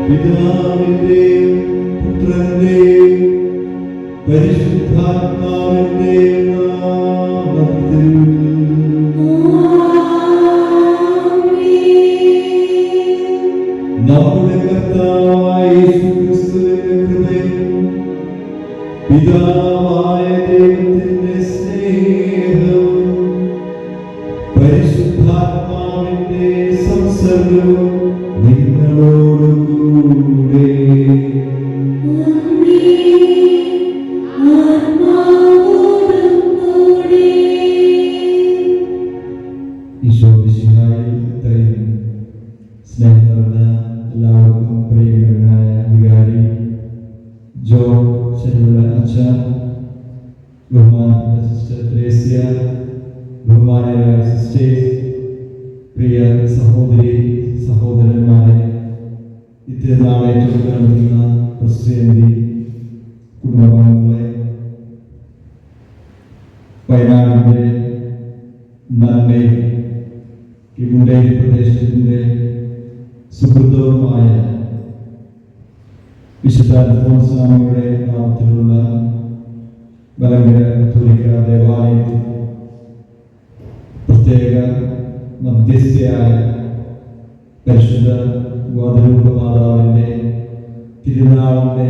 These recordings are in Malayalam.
പിതാവിന്റെയും പുത്രന്റെയും പരിശുദ്ധാത്മാവിന്റെയും നാമത്തിൽ നമ്മുടെ കർത്താവായ യേശുക്രിസ്തുവിന്റെ കൃപയും പിതാവായ ദൈവത്തിന്റെ സ്നേഹവും പരിശുദ്ധാത്മാവിന്റെ സംസർഗവും നിങ്ങളോടുകൂടെ. ഈശോമിശിഹായിൽ ഇത്രയും സ്നേഹം നിറഞ്ഞ എല്ലാവർക്കും പ്രിയങ്കരനായ വികാരി ജോൺ ചെറുവിള അച്ഛ, ബഹുമാനപ്പെട്ട സിസ്റ്റർ ത്രേസ്യ, ബഹുമാനരായ സിസ്റ്റേഴ്സ്, പ്രിയ സഹോദരി സഹോദരന്മാരെ, ഇത്തിരി നാളെ ഏറ്റെടുക്കുന്ന പ്രസിഡന്റ് കുടുംബാംഗങ്ങളെ, വയനാടിൻ്റെ നന്മയും കിമുണ്ടേരി പ്രദേശത്തിൻ്റെ സുഹൃതവുമായ വിശുദ്ധ അൽഫോൻസാമയുടെ നാമത്തിലുള്ള മലങ്കര കത്തോലിക്ക ദേവാലയത്തിൽ പ്രത്യേക മധ്യസ്ഥയായ പരിശുദ്ധ ഗോതരൂപ മാതാവിൻ്റെ തിരുനാളിൻ്റെ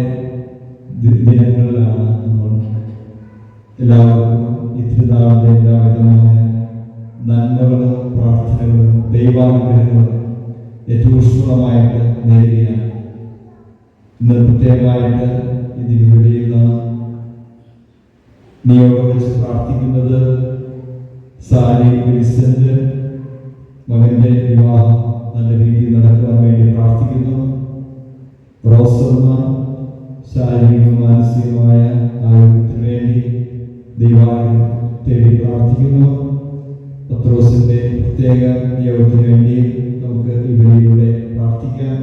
ദിനങ്ങളിലാണ് നമ്മൾ എല്ലാവർക്കും ഈ തിരുനാളിൻ്റെ എല്ലാവിധമായ നന്മകളും പ്രാർത്ഥനകളും ദൈവാനുഗ്രഹങ്ങളും ഏറ്റവും ഊഷ്മളമായിട്ട് നേടുകയാണ്. ഇന്ന് പ്രത്യേകമായിട്ട് ഇതിനു വേണ്ടിയുള്ള നിയോഗം വെച്ച് പ്രാർത്ഥിക്കുന്നത് സാരി വിൻസെന്റ് മകന്റെ വിവാഹം നല്ല രീതിയിൽ നടക്കുവാൻ വേണ്ടി പ്രാർത്ഥിക്കുന്നു. റോസമ്മ ശാരീരിക മാനസികമായ ആരോഗ്യത്തിന് വേണ്ടി ദൈവാലയം തേടി പ്രാർത്ഥിക്കുന്നു. പത്രോസിന്റെ പ്രത്യേക നിയോഗത്തിന് വേണ്ടി നമുക്ക് ഈ വഴിയിലൂടെ പ്രാർത്ഥിക്കാം.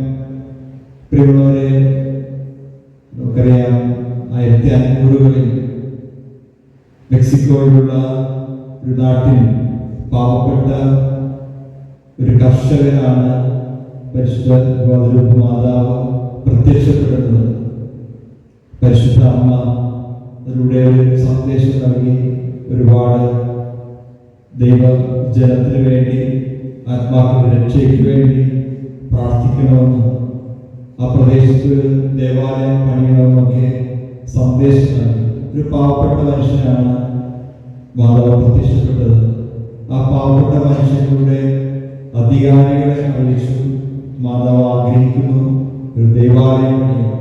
പ്രിയമുള്ളവരെ, നമുക്കറിയാം 1500-കളിൽ മെക്സിക്കോയിലുള്ള ഒരു നാട്ടിൽ പാവപ്പെട്ട ഒരു കർഷകനാണ് പരിശുദ്ധ ഗോതലൂപ്പ് മാതാവ് പ്രത്യക്ഷപ്പെടുന്നത്. പരിശുദ്ധ അമ്മ അതിലൂടെ ഒരു സന്ദേശം നൽകി, ഒരുപാട് ദൈവജനത്തിന് വേണ്ടി, ആത്മാക്കളുടെ രക്ഷയ്ക്ക് വേണ്ടി പ്രാർത്ഥിക്കണമെന്നും ആ പ്രദേശത്ത് ദേവാലയം പണിയണമെന്നൊക്കെ സന്ദേശം നൽകി. ഒരു പാവപ്പെട്ട മനുഷ്യനാണ് മാതാവ് പ്രത്യക്ഷപ്പെട്ടത്. ആ പാവപ്പെട്ട മനുഷ്യരുടെ അധികാരികളെ അറിയിച്ചു, മാതാവ് ആഗ്രഹിക്കുന്നു ഒരു ദേവാലയം പണിയണം.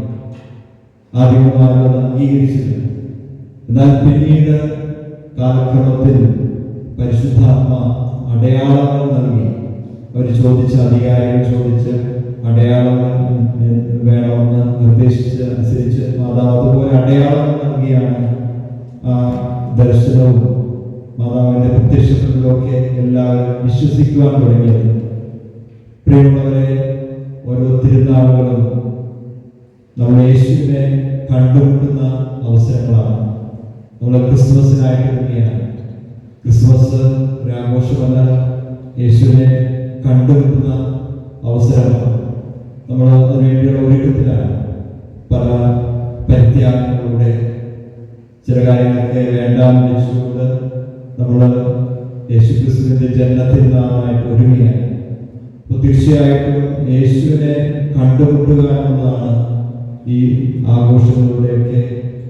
ആദ്യമാരും അത് അംഗീകരിച്ചില്ല. എന്നാൽ പിന്നീട് കാലക്രമത്തിൽ പരിശുദ്ധാത്മ അടയാളങ്ങൾ നൽകി. അവർ ചോദിച്ച, അധികാരികൾ ചോദിച്ച് അടയാളങ്ങൾ വേണമെന്ന് നിർദ്ദേശിച്ച് അനുസരിച്ച് മാതാവ് അതുപോലെ അടയാളങ്ങൾ നൽകിയാണ് ആ ദർശനവും മാതാവിന്റെ പ്രത്യക്ഷങ്ങളിലൊക്കെ എല്ലാവരും വിശ്വസിക്കുവാൻ തുടങ്ങിയത്. പ്രിയമുള്ളവരെ, ഓരോ തിരുനാളുകളും നമ്മൾ യേശുവിനെ കണ്ടുമുട്ടുന്ന അവസരങ്ങളാണ്. നമ്മൾ ക്രിസ്മസിനായിട്ട് ഒരുങ്ങിയാണ്. ക്രിസ്മസ് ഒരു ആഘോഷമല്ല, യേശുവിനെ കണ്ടുമുട്ടുന്ന അവസരമാണ്. നമ്മൾ അതിനുവേണ്ടിയുള്ള ഒരുക്കത്തിലാണ്. പല പരിത്യാഗങ്ങളിലൂടെ ചില കാര്യങ്ങളൊക്കെ വേണ്ടാന്ന് വെച്ചുകൊണ്ട് നമ്മൾ യേശുക്രിസ്തുവിന്റെ ജന്മത്തിരുന്നാളായിട്ട് ഒരുങ്ങിയാണ്. അപ്പോൾ തീർച്ചയായിട്ടും യേശുവിനെ കണ്ടുമുട്ടുക എന്നതാണ് ഈ ആഘോഷങ്ങളുടെയൊക്കെ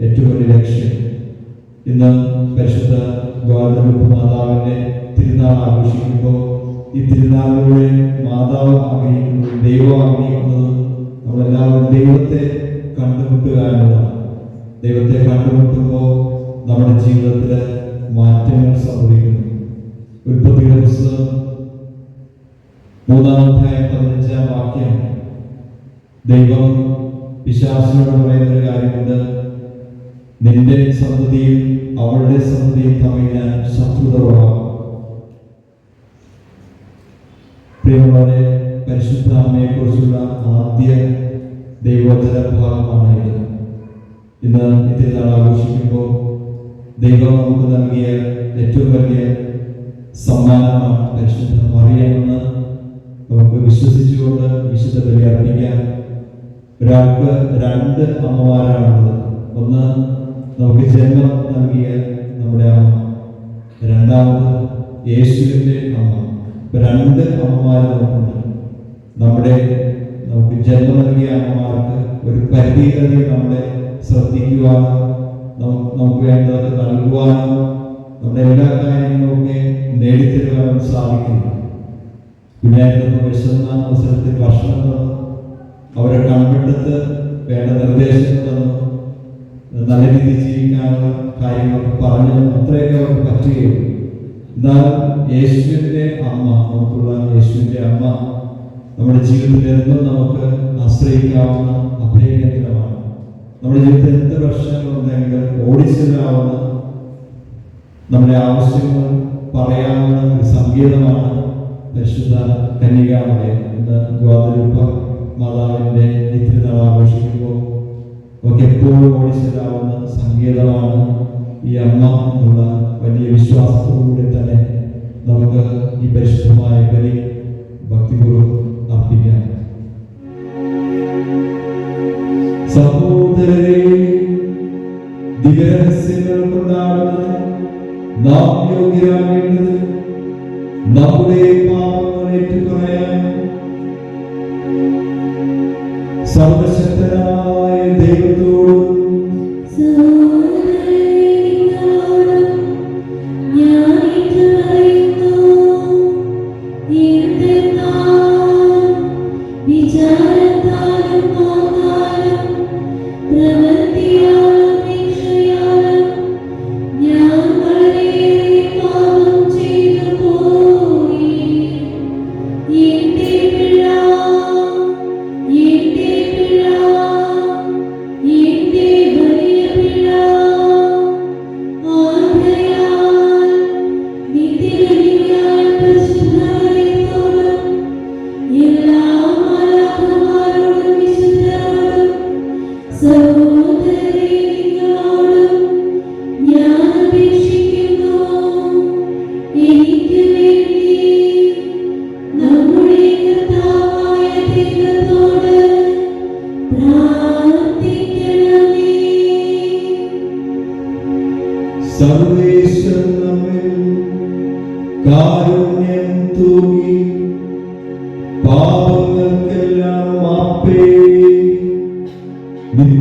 ഏറ്റവും വലിയ ലക്ഷ്യം. ഇന്ന് പരിശുദ്ധ ഗോതലൂപ്പ് മാതാവിന്റെ തിരുനാൾ ആഘോഷിക്കുമ്പോൾ ഈ തിരുനാളിലൂടെ മാതാവ് ആഗ്രഹിക്കുന്നതും ദൈവം ആഗ്രഹിക്കുന്നതും നമ്മളെല്ലാവരും ദൈവത്തെ കണ്ടുമുട്ടുക എന്നതാണ്. ദൈവത്തെ കണ്ടുമുട്ടുമ്പോൾ നമ്മുടെ ജീവിതത്തിൽ മാറ്റങ്ങൾ സംഭവിക്കുന്നു. ഉൽപ്പത്തിയുടെ പുസ്തകം 3:15 ദൈവം പിശാചിനോട് പറയുന്നൊരു കാര്യമുണ്ട്, നിന്റെ സന്തതിയും അവളുടെ സന്തതിയും തമ്മിൽ ഞാൻ ശത്രുത ഉളവാക്കും. പ്രിയമുള്ളവരെ, പരിശുദ്ധ അമ്മയെ കുറിച്ചുള്ള ആദ്യ ദൈവവചന ഭാഗമാണ് ഇത്. ഇന്ന് തിരുനാൾ ആഘോഷിക്കുമ്പോൾ ദൈവം നമുക്ക് നൽകിയ ഏറ്റവും വലിയ സമ്മാനമാണ് പരിശുദ്ധ മറിയമെന്ന് നമുക്ക് വിശ്വസിച്ചുകൊണ്ട് വിശുദ്ധ ബലി അർപ്പിക്കാം. ഒരാൾക്ക് 2 അമ്മമാരാണുള്ളത്. ഒന്ന് നമുക്ക് ജന്മം നൽകിയ നമ്മുടെ അമ്മ, രണ്ടാമത് യേശുവിന്റെ അമ്മ. 2 അമ്മമാർ നമുക്കുണ്ട്. നമുക്ക് ജന്മം നൽകിയ അമ്മമാർക്ക് ഒരു പരിധിയിലധികം നമ്മളെ ശ്രദ്ധിക്കുവാനും നമുക്ക് വേണ്ടതൊക്കെ നൽകുവാനും നമ്മുടെ എല്ലാ കാര്യങ്ങളൊക്കെ നേടിത്തരുവാനും സാധിക്കുന്നു. കുഞ്ഞായിരുന്നു വിശന്ന അവസരത്തിൽ ഭക്ഷണം തന്നു, അവരെ കൺവെട്ടത്ത് വേണ്ട നിർദ്ദേശങ്ങൾ തന്നു, നല്ല രീതിയിൽ ജീവിക്കാനുള്ള കാര്യങ്ങളൊക്കെ പറഞ്ഞു. അത്രയൊക്കെ അവർക്ക് പറ്റുകയുള്ളൂ. എന്നാൽ യേശുവിന്റെ അമ്മ, നമുക്കുള്ള യേശുവിന്റെ അമ്മ നമ്മുടെ ജീവിതത്തിൽ എന്നും നമുക്ക് ആശ്രയിക്കാവുന്ന അഭയകേന്ദ്രമാണ്. നമ്മുടെ ജീവിതത്തിൽ എന്ത് പ്രശ്നങ്ങളുണ്ടെങ്കിലും ഓടിച്ചെല്ലാവുന്ന, നമ്മുടെ ആവശ്യങ്ങൾ പറയാവുന്ന ഒരു സങ്കേതമാണ് പരിശുദ്ധ കന്യകാമറിയം. ഇന്ന് ഗോതലൂപ്പ് മാതാവിന്റെ ഈ തിരുനാൾ ആഘോഷിക്കുമ്പോൾ നമുക്ക് എപ്പോഴും ഓടിച്ചെല്ലാവുന്ന സങ്കേതമാണ് ഈ അമ്മ എന്നുള്ള വലിയ വിശ്വാസത്തോടുകൂടി തന്നെ നമുക്ക് ഈ പരിശുദ്ധമായ ബലി ഭക്തിപൂർവ്വം അർപ്പിക്കാം. സഹോദരരെ, ദിവ്യരഹസ്യങ്ങൾ കൊണ്ടാടുന്നത് നാം യോഗ്യരാകേണ്ടത് നമ്മുടെ പാപങ്ങൾ ഏറ്റുപറയാൻ സർവശക്തനായ ദൈവത്തോടും Yeah.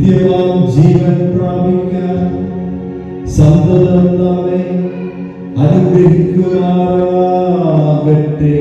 നിത്യമാം ജീവൻ പ്രാപിക്കാൻ സന്തതം നമ്മെ അനുഗ്രഹിക്കുമാറാകട്ടെ.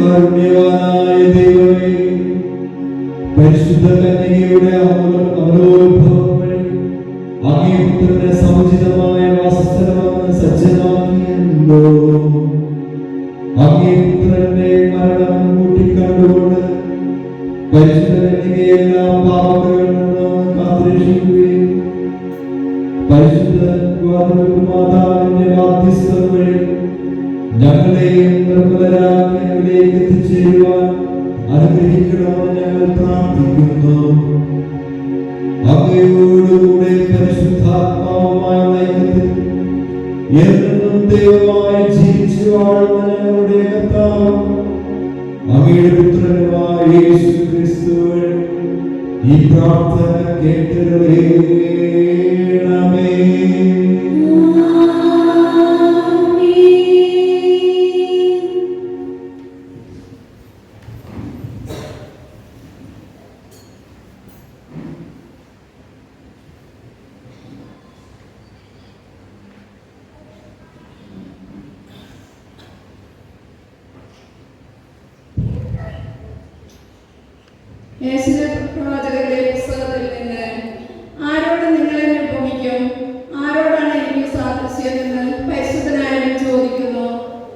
കാരുണ്യവാനായ ദൈവമേ, പരിശുദ്ധ കന്യകയുടെ അമലോത്ഭവം വഴി അങ്ങേ പുത്രന്റെ സമുചിതമായ വാസസ്ഥലമെന്ന് സജ്ജമാക്കിയല്ലോ. അങ്ങേ പുത്രന്റെ മരണം കൂട്ടിക്കണ്ടുകൊണ്ട് പരിശുദ്ധ കന്യകയെല്ലാം പാപങ്ങളിൽ നിന്ന് കാത്തുരക്ഷിക്കുകയും പരിശുദ്ധ മാതാവിന്റെ മാധ്യസ്ഥം വഴി ഞങ്ങളെയും നിർമ്മലരാക്കി അവിടേക്ക് എത്തിച്ചേരുവാൻ അനുഗ്രഹിക്കണമെന്ന് ഞങ്ങൾ പ്രാർത്ഥിക്കുന്നു. അങ്ങയോടുകൂടെ പരിശുദ്ധാത്മാവുമായ ഐക്യത്തിൽ എന്നും ദൈവമായി ജീവിച്ചു വാഴുന്ന ഞങ്ങളുടെ കർത്താവ് അങ്ങയുടെ പുത്രനുമായ യേശു ക്രിസ്തു വഴി ഈ പ്രാർത്ഥന കേട്ടരുളേണമേ. പ്രവാചകന്റെ പുസ്തകത്തിൽ നിന്ന് ആരോട് നിങ്ങൾ എന്നെ ഉപമിക്കും, ആരോടാണ് എനിക്ക് സാദൃശ്യം എന്ന് പരിശുദ്ധനായവൻ ചോദിക്കുന്നു.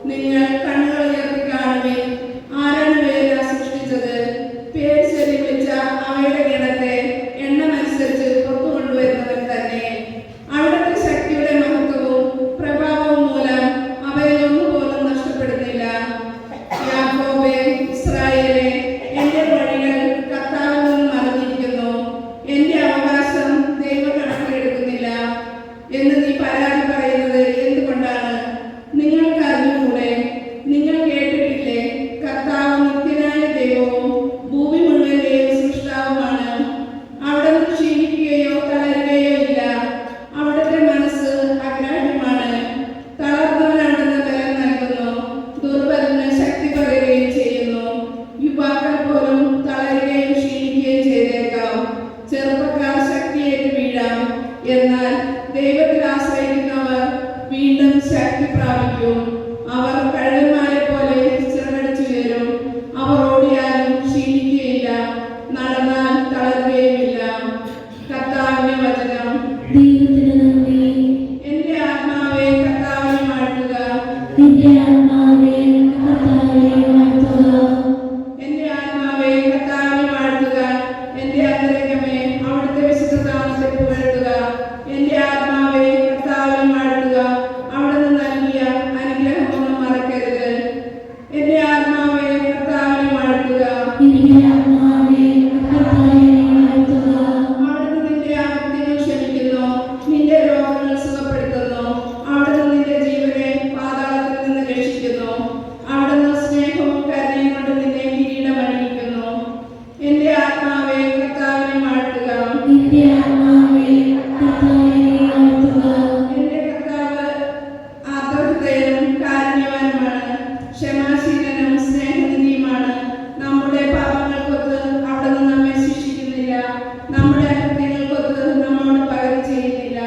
നിങ്ങൾ കണ്ണുകൾ ഉയർത്തി കാണുവിൻ. ആരാണ് വേല സൃഷ്ടിച്ചത്? പേര് ചൊല്ലി വിളിച്ച അവയുടെ ഗണത്തെ എണ്ണമനുസരിച്ച് പുറത്തു കൊണ്ടുവരുന്നവൻ തന്നെ. അവിടുത്തെ ശക്തിയുടെ മഹത്വവും പ്രഭാവവും മൂലം അവയൊന്നുപോലും നഷ്ടപ്പെടുന്നില്ല. യാക്കോബേ, ഇസ്രായേലേ, എന്റെ വഴികൾ കർത്താവിൽ നിന്ന് മറഞ്ഞിരിക്കുന്നു. എന്റെ അവകാശം ദൈവം കണക്കിലെടുക്കുന്നില്ല എന്ന് നീ പരാതി പറയുന്നത് എന്തുകൊണ്ടാണ്? നിങ്ങൾക്ക് അറിഞ്ഞുകൂടെ? നിങ്ങൾ കേട്ടിട്ടില്ലേ? കർത്താവ് നിത്യനായ ദൈവവും ഭൂമി മുഴുവന്റെയും സൃഷ്ടാവുമാണ്. അവിടുന്ന് ക്ഷീണിക്കുകയോ തളരുകയോ ഇല്ല. അവിടുത്തെ മനസ്സ് അഗ്രാഹ്യമാണ്. തളർന്നവനവിടുന്ന് ബലം നൽകുന്നു, ദുർബലന് ശക്തി പകരുകയും ചെയ്യുന്നു. യുവാക്കൾ പോലും തളരുകയും ക്ഷീണിക്കുകയും ചെയ്തേക്കാം. ചെറുപ്പക്കാർ ശക്തിയേറ്റ് വീഴാം. എന്നാൽ ദൈവത്തിൽ ആശ്രയിക്കുന്നവർ വീണ്ടും ശക്തി പ്രാപിക്കും. അവർ കഴുകന്മാരെ പോലെ ചിറകടിച്ചുയരും. അവർ ഓടിയാലും ക്ഷീണിക്കുകയില്ല, നടന്നാൽ തളരുകയുമില്ല. കർത്താവിന്റെ വചനം. എന്റെ ആത്മാവെ കർത്താവിനെ വാഴ്ത്തുക. എന്റെ ആത്മാവെ കർത്താവിനെ വാഴ്ത്തുക. എന്റെ അന്തരംഗമേ അവിടുത്തെ വിശുദ്ധ നാമത്തെ പുകഴ്ത്തുക. എന്റെ ആത്മാവെ കർത്താവിനെ വാഴ്ത്തുക. അവിടുന്ന് നൽകിയ അനുഗ്രഹമൊന്നും മറക്കരുത്. എന്റെ ആത്മാവെ കർത്താവിനെ വാഴ്ത്തുക. അവിടുന്ന് നിന്റെ ആപത്തുകൾ ക്ഷമിക്കുന്നു, നിന്റെ രോഗങ്ങൾ സുഖപ്പെടുത്തുന്നു. അവിടുന്ന് നിന്റെ ജീവനെ പാതാളത്തിൽ നിന്ന് രക്ഷിക്കുന്നു. അവിടുന്ന് സ്നേഹവും കരുണയും കൊണ്ട് നിന്നെ കിരീടമണിയിക്കുന്നു. എന്റെ ആത്മാവെ കർത്താവിനെ വാഴ്ത്തുക. എന്റെ കർത്താവ് ആർദ്രഹൃദയനും കാരുണ്യവാനുമാണ്, ക്ഷമാശീലനും സ്നേഹനിധിയുമാണ്. നമ്മുടെ പാപങ്ങൾക്കൊത്ത് അവിടുന്ന് നമ്മെ ശിക്ഷിക്കുന്നില്ല, നമ്മുടെ അകൃത്യങ്ങൾക്കൊത്ത് നമ്മോട് പകരം ചെയ്യുന്നില്ല.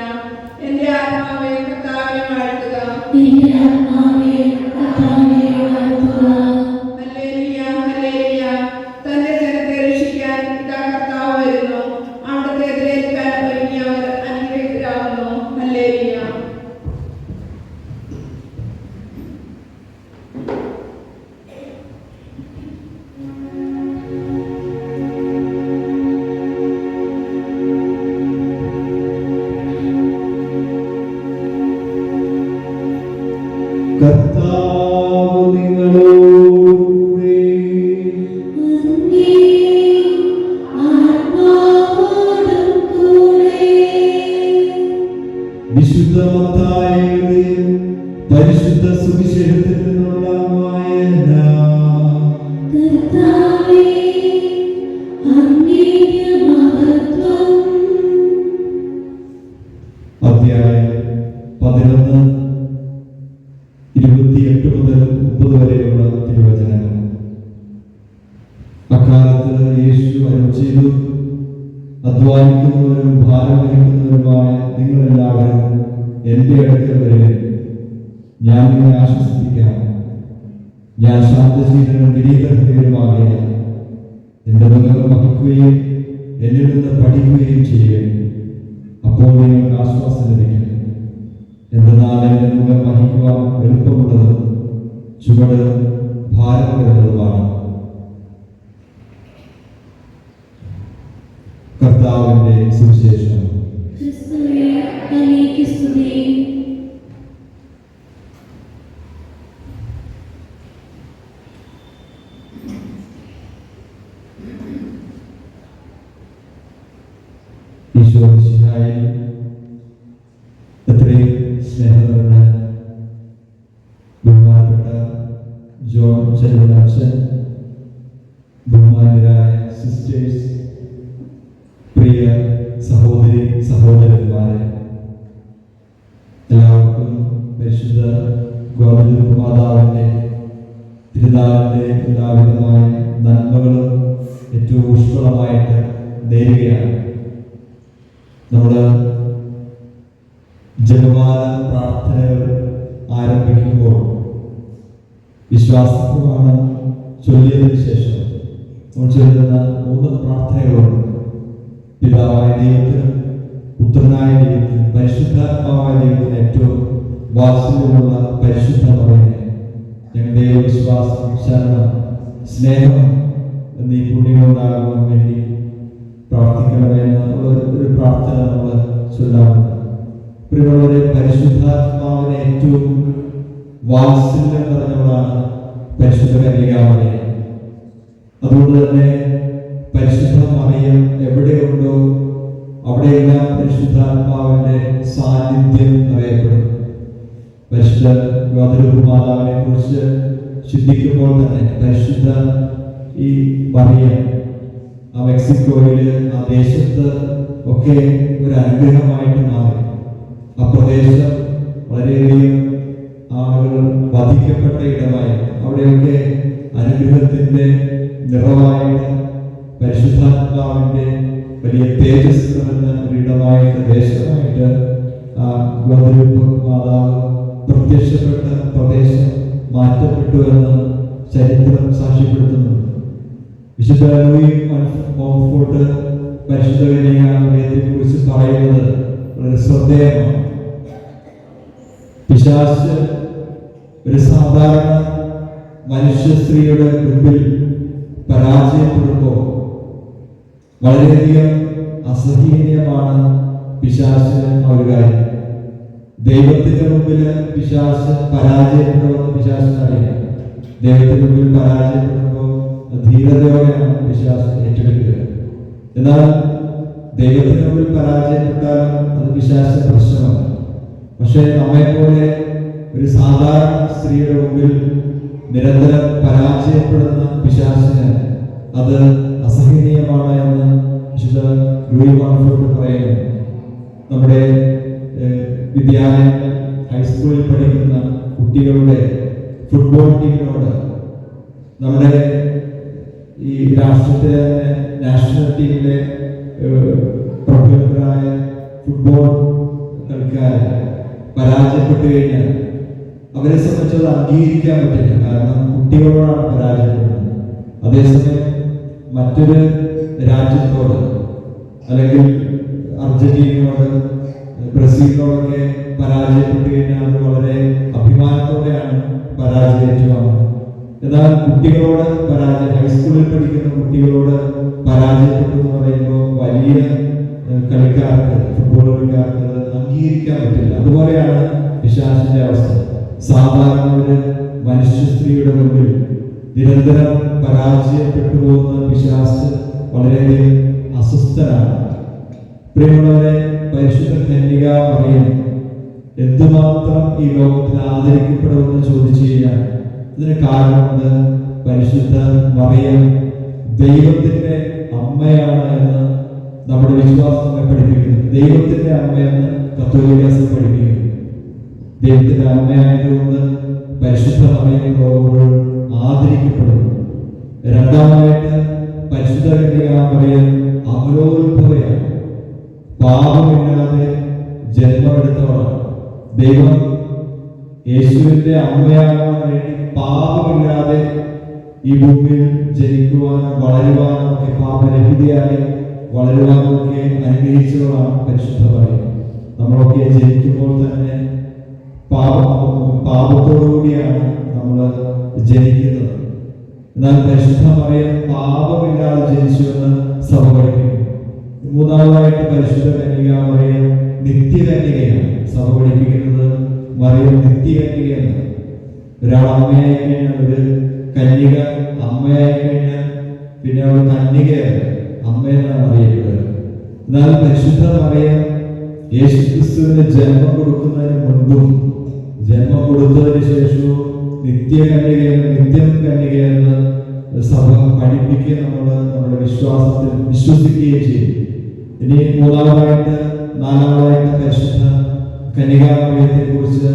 എന്റെ ആത്മാവെ കർത്താവിനെ വാഴ്ത്തുക. Hallelujah, hallelujah. തന്റെ ജനത്തെ രക്ഷിക്കാൻ ഇതാ കർത്താവ് വരുന്നു. അവിടുത്തെ എതിരേൽക്കാൻ ഒരുങ്ങിയവർ അനുഗ്രഹിതരാകുന്നു. ഹല്ലേലൂയ. കർത്താവ് നിങ്ങളോടുകൂടെ. വിശുദ്ധ മത്തായി എഴുതിയ പരിശുദ്ധ സുവിശേഷത്തിൽ നിന്നുള്ള വായന. അധ്യായം 11, 28 മുതൽ 30 വരെയുള്ള തിരുവചനങ്ങൾ. അക്കാലത്ത് യേശു അരുളി ചെയ്തു, അധ്വാനിക്കുന്നവരും ഭാരം വഹിക്കുന്നവരുമായ നിങ്ങളെല്ലാവരും 'എന്റെ അടുക്കൽ വരുവിൻ, ഞാൻ നിങ്ങളെ ആശ്വസിപ്പിക്കാം. ഞാൻ ശാന്തശീലനും വിനീതഹൃദയനുമാകയാൽ എൻ്റെ മുഖം വഹിക്കുകയും എന്നിൽ നിന്ന് പഠിക്കുകയും ചെയ്യുകയും അപ്പോൾ നിങ്ങൾക്ക് ആശ്വാസം ലഭിക്കും. എന്തെന്നാൽ എൻ്റെ മുഖം വഹിക്കുവാൻ എളുപ്പമുള്ളതും ചുവട് ഭാരമുള്ളതുമാണ്. കർത്താവിൻ്റെ സുവിശേഷം. ക്രിസ്തുവേ, അങ്ങേക്ക് സ്തുതി. ഈശോ മിശിഹായിൽ എത്രയും സ്നേഹമുള്ള ബഹുമാനപ്പെട്ട ജോൺ ചെറിയച്ഛൻ, ബഹുമാനരായ സിസ്റ്റേഴ്സ്, പ്രിയ സഹോദരി സഹോദരന്മാരെ, എല്ലാവർക്കും പരിശുദ്ധ ഗോവിന്ദ മാതാവിൻ്റെ തിരുനാളിൻ്റെ എല്ലാവിധമായ നന്മകളും ഏറ്റവും ഊഷ്മളമായിട്ട് നേരുകയാണ്. നമ്മുടെ ജപമാല പ്രാർത്ഥനകൾ ആരംഭിക്കുമ്പോൾ വിശ്വാസപ്രമാണം ചൊല്ലിയതിനു ശേഷം നമ്മൾ ചൊല്ലുന്ന 3 പ്രാർത്ഥനകളുണ്ട്. പിതാവായ ദൈവത്തിനും പുത്രനായ ദൈവത്തിനും പരിശുദ്ധാത്മാവായ ദൈവത്തിന് ഏറ്റവും വാത്സല്യമുള്ള പരിശുദ്ധ മറിയമേ, ഞങ്ങൾ ദൈവവിശ്വാസം, ശരണം, സ്നേഹം എന്നീ പുണ്യങ്ങളുണ്ടാകുവാൻ വേണ്ടി പ്രാർത്ഥിക്കണമെന്ന് ഒരു പ്രാർത്ഥന നമ്മൾ ചൊല്ലാറുണ്ട്. പ്രിയമുള്ളവരെ, പരിശുദ്ധാത്മാവിനെ ഏറ്റവും വാത്സല്യം നിറഞ്ഞവളാണ് പരിശുദ്ധ കന്യകാമറിയം. അതുകൊണ്ട് തന്നെ പരിശുദ്ധ മറിയം എവിടെയുണ്ടോ അവിടെയെല്ലാം പരിശുദ്ധാത്മാവിന്റെ സാന്നിധ്യം അറിയപ്പെടും. പരിശുദ്ധ ഗോത്രമാതാവിനെ കുറിച്ച് ചിന്തിക്കുമ്പോൾ തന്നെ പരിശുദ്ധ ഈ മറിയം ആ മെക്സിക്കോയില്, ആ ദേശത്ത് ഒക്കെ ഒരു അനുഗ്രഹമായിട്ട് മാറി. ആ പ്രദേശം വളരെയധികം ആളുകൾ വധിക്കപ്പെട്ട ഇടമായി. അവിടെയൊക്കെ അനുഗ്രഹത്തിന്റെ നിറവായിട്ട് പരിശുദ്ധാത്മാവിന്റെ വലിയ തേജസ് നിറഞ്ഞ ഒരിടമായിട്ട്, ദേശമായിട്ട് ആ മാതാവ് പ്രത്യക്ഷപ്പെട്ട പ്രദേശം മാറ്റപ്പെട്ടു എന്ന് ചരിത്രം സാക്ഷ്യപ്പെടുത്തുന്നു. വിശുദ്ധ ലൂയി മോൺഫോർട്ട് പരിശുദ്ധ കന്യകാമറിയത്തെ കുറിച്ച് പറയുന്നത് വളരെ ശ്രദ്ധേയമാണ്. പിശാച് ഒരു സാധാരണ മനുഷ്യ സ്ത്രീയുടെ മുമ്പിൽ പരാജയപ്പെടുമ്പോൾ വളരെയധികം അസഹനീയമാണ് പിശാചിന് ഒരു കാര്യം. ദൈവത്തിന്റെ മുമ്പിൽ പിശാച് പരാജയപ്പെടുമെന്ന് പിശാചിന് അറിയാം. ദൈവത്തിന്റെ മുമ്പിൽ പരാജയപ്പെടുമ്പോൾ ധീരതയോടെയാണ് പിശാച് ഏറ്റെടുക്കുക. എന്നാൽ ദൈവത്തിന് മുമ്പിൽ പരാജയപ്പെട്ടാലും അത് പിശാചിന്റെ പ്രശ്നമല്ല. പക്ഷെ നമ്മെപ്പോലെ ഒരു സാധാരണ സ്ത്രീയുടെ മുമ്പിൽ നിരന്തരം പരാജയപ്പെടുന്ന പിശാചിന് അത് അസഹനീയമാണ് എന്ന് വിശുദ്ധ ലൂയി മോൺഫോർട്ട് പറയുന്നു. നമ്മുടെ വിദ്യാലയങ്ങൾ, ഹൈസ്കൂളിൽ പഠിക്കുന്ന കുട്ടികളുടെ ഫുട്ബോൾ ടീമിനോട് നമ്മുടെ ഈ രാഷ്ട്രത്തിലെ നാഷണൽ ടീമിലെ പ്രമുഖരായ ഫുട്ബോൾ കളിക്കാർ പരാജയപ്പെട്ടു കഴിഞ്ഞാൽ അവരെ സംബന്ധിച്ചത് അംഗീകരിക്കാൻ പറ്റില്ല. കാരണം കുട്ടികളോടാണ് പരാജയപ്പെടുന്നത്. അതേസമയം മറ്റൊരു രാജ്യത്തോട്, അല്ലെങ്കിൽ അർജന്റീനയോട്, ബ്രസീലിനോടൊക്കെ പരാജയപ്പെട്ടു കഴിഞ്ഞാൽ അത് വളരെ അഭിമാനത്തോടെയാണ് പരാജയമാകുന്നത്. എന്നാൽ കുട്ടികളോട് ഹൈസ്കൂളിൽ പഠിക്കുന്ന കുട്ടികളോട് പരാജയപ്പെട്ടു എന്ന് പറയുമ്പോൾ വലിയ കളിക്കാർക്ക്, ഫുട്ബോൾ കളിക്കാർക്ക് അംഗീകരിക്കാൻ പറ്റില്ല. അതുപോലെയാണ് പിശാചിന്റെ അവസ്ഥ. സാധാരണ ഒരു മനുഷ്യ സ്ത്രീയുടെ മുമ്പിൽ നിരന്തരം പരാജയപ്പെട്ടു പോകുന്ന പിശാച് വളരെയധികം അസ്വസ്ഥനാണ്. പ്രിയമുള്ളവരെ, പരിശുദ്ധ കന്യകാമറിയം എന്തുമാത്രം ഈ ലോകത്തിൽ ആദരിക്കപ്പെടുമെന്ന് ചോദിച്ചു കഴിഞ്ഞാൽ ഇതിന് കാരണമുണ്ട്. പരിശുദ്ധ മറിയം ദൈവത്തിന്റെ അമ്മയാണ് എന്ന് നമ്മുടെ വിശ്വാസം പഠിപ്പിക്കുന്നു. ദൈവത്തിന്റെ അമ്മയെന്ന് കത്തോലിക്ക സഭ പഠിപ്പിക്കുന്നു. ദൈവത്തിന്റെ അമ്മയായതുകൊണ്ട് പരിശുദ്ധ മറിയം ലോകം ആദരിക്കപ്പെടുന്നു. രണ്ടാമതായിട്ട് പരിശുദ്ധ കന്യകാമറിയം അമലോത്ഭവയാണ്. പാപമില്ലാതെ ജന്മമെടുത്തവളാണ്. ദൈവം യേശുവിന്റെ അമ്മയാകാൻ വേണ്ടി പാപമില്ലാതെ ഈ ഭൂമിയിൽ ജനിക്കുവാനും വളരുവാനും ഒക്കെ പാപരഹിതയായി വളരുവാനും ഒക്കെ അനുഗ്രഹിച്ചവളാണ് പരിശുദ്ധ മറിയം. നമ്മളൊക്കെ ജനിക്കുമ്പോൾ തന്നെ പാപത്തോടുകൂടിയാണ് നമ്മൾ ജനിക്കുന്നത്. എന്നാൽ പരിശുദ്ധ മറിയം പാപമില്ലാതെ ജനിച്ചുവെന്ന് സഭ പഠിപ്പിക്കുന്നു. മൂന്നാമതായിട്ട് പരിശുദ്ധ കന്യകാമറിയം നിത്യകന്യകയാണ്. സഭ പഠിപ്പിക്കുന്നത് മറിയം നിത്യകന്യകയാണ്. ഒരാൾ അമ്മയായി കഴിഞ്ഞാൽ, ഒരു കന്യക അമ്മയായി കഴിഞ്ഞാൽ പിന്നെ അവൾ കന്യകയാണ്, അമ്മയെന്നാണ് അറിയപ്പെടുന്നത്. എന്നാൽ പരിശുദ്ധ മറിയം യേശുക്രിസ്തുവിന് ജന്മം കൊടുക്കുന്നതിന് മുൻപും ജന്മം കൊടുത്തതിന് ശേഷവും നിത്യകന്യകയെന്ന്, നിത്യം കന്യകയെന്ന് സഭ പഠിപ്പിക്കുകയും നമ്മുടെ വിശ്വാസത്തിൽ വിശ്വസിക്കുകയും ചെയ്യും. ഇനി മൂന്നാമതായിട്ട് നാലാമതായിട്ട് പരിശുദ്ധ കന്യകാമറിയത്തെ കുറിച്ച്